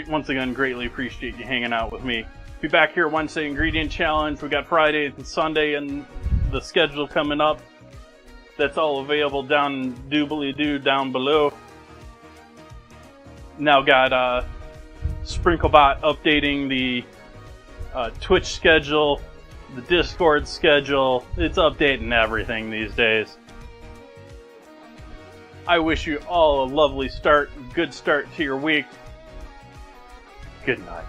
once again, greatly appreciate you hanging out with me. Be back here Wednesday Ingredient Challenge. We got Friday and Sunday and the schedule coming up. That's all available down doobly-doo down below. Now got Sprinklebot updating the Twitch schedule, the Discord schedule. It's updating everything these days. I wish you all a lovely start, good start to your week. Good night.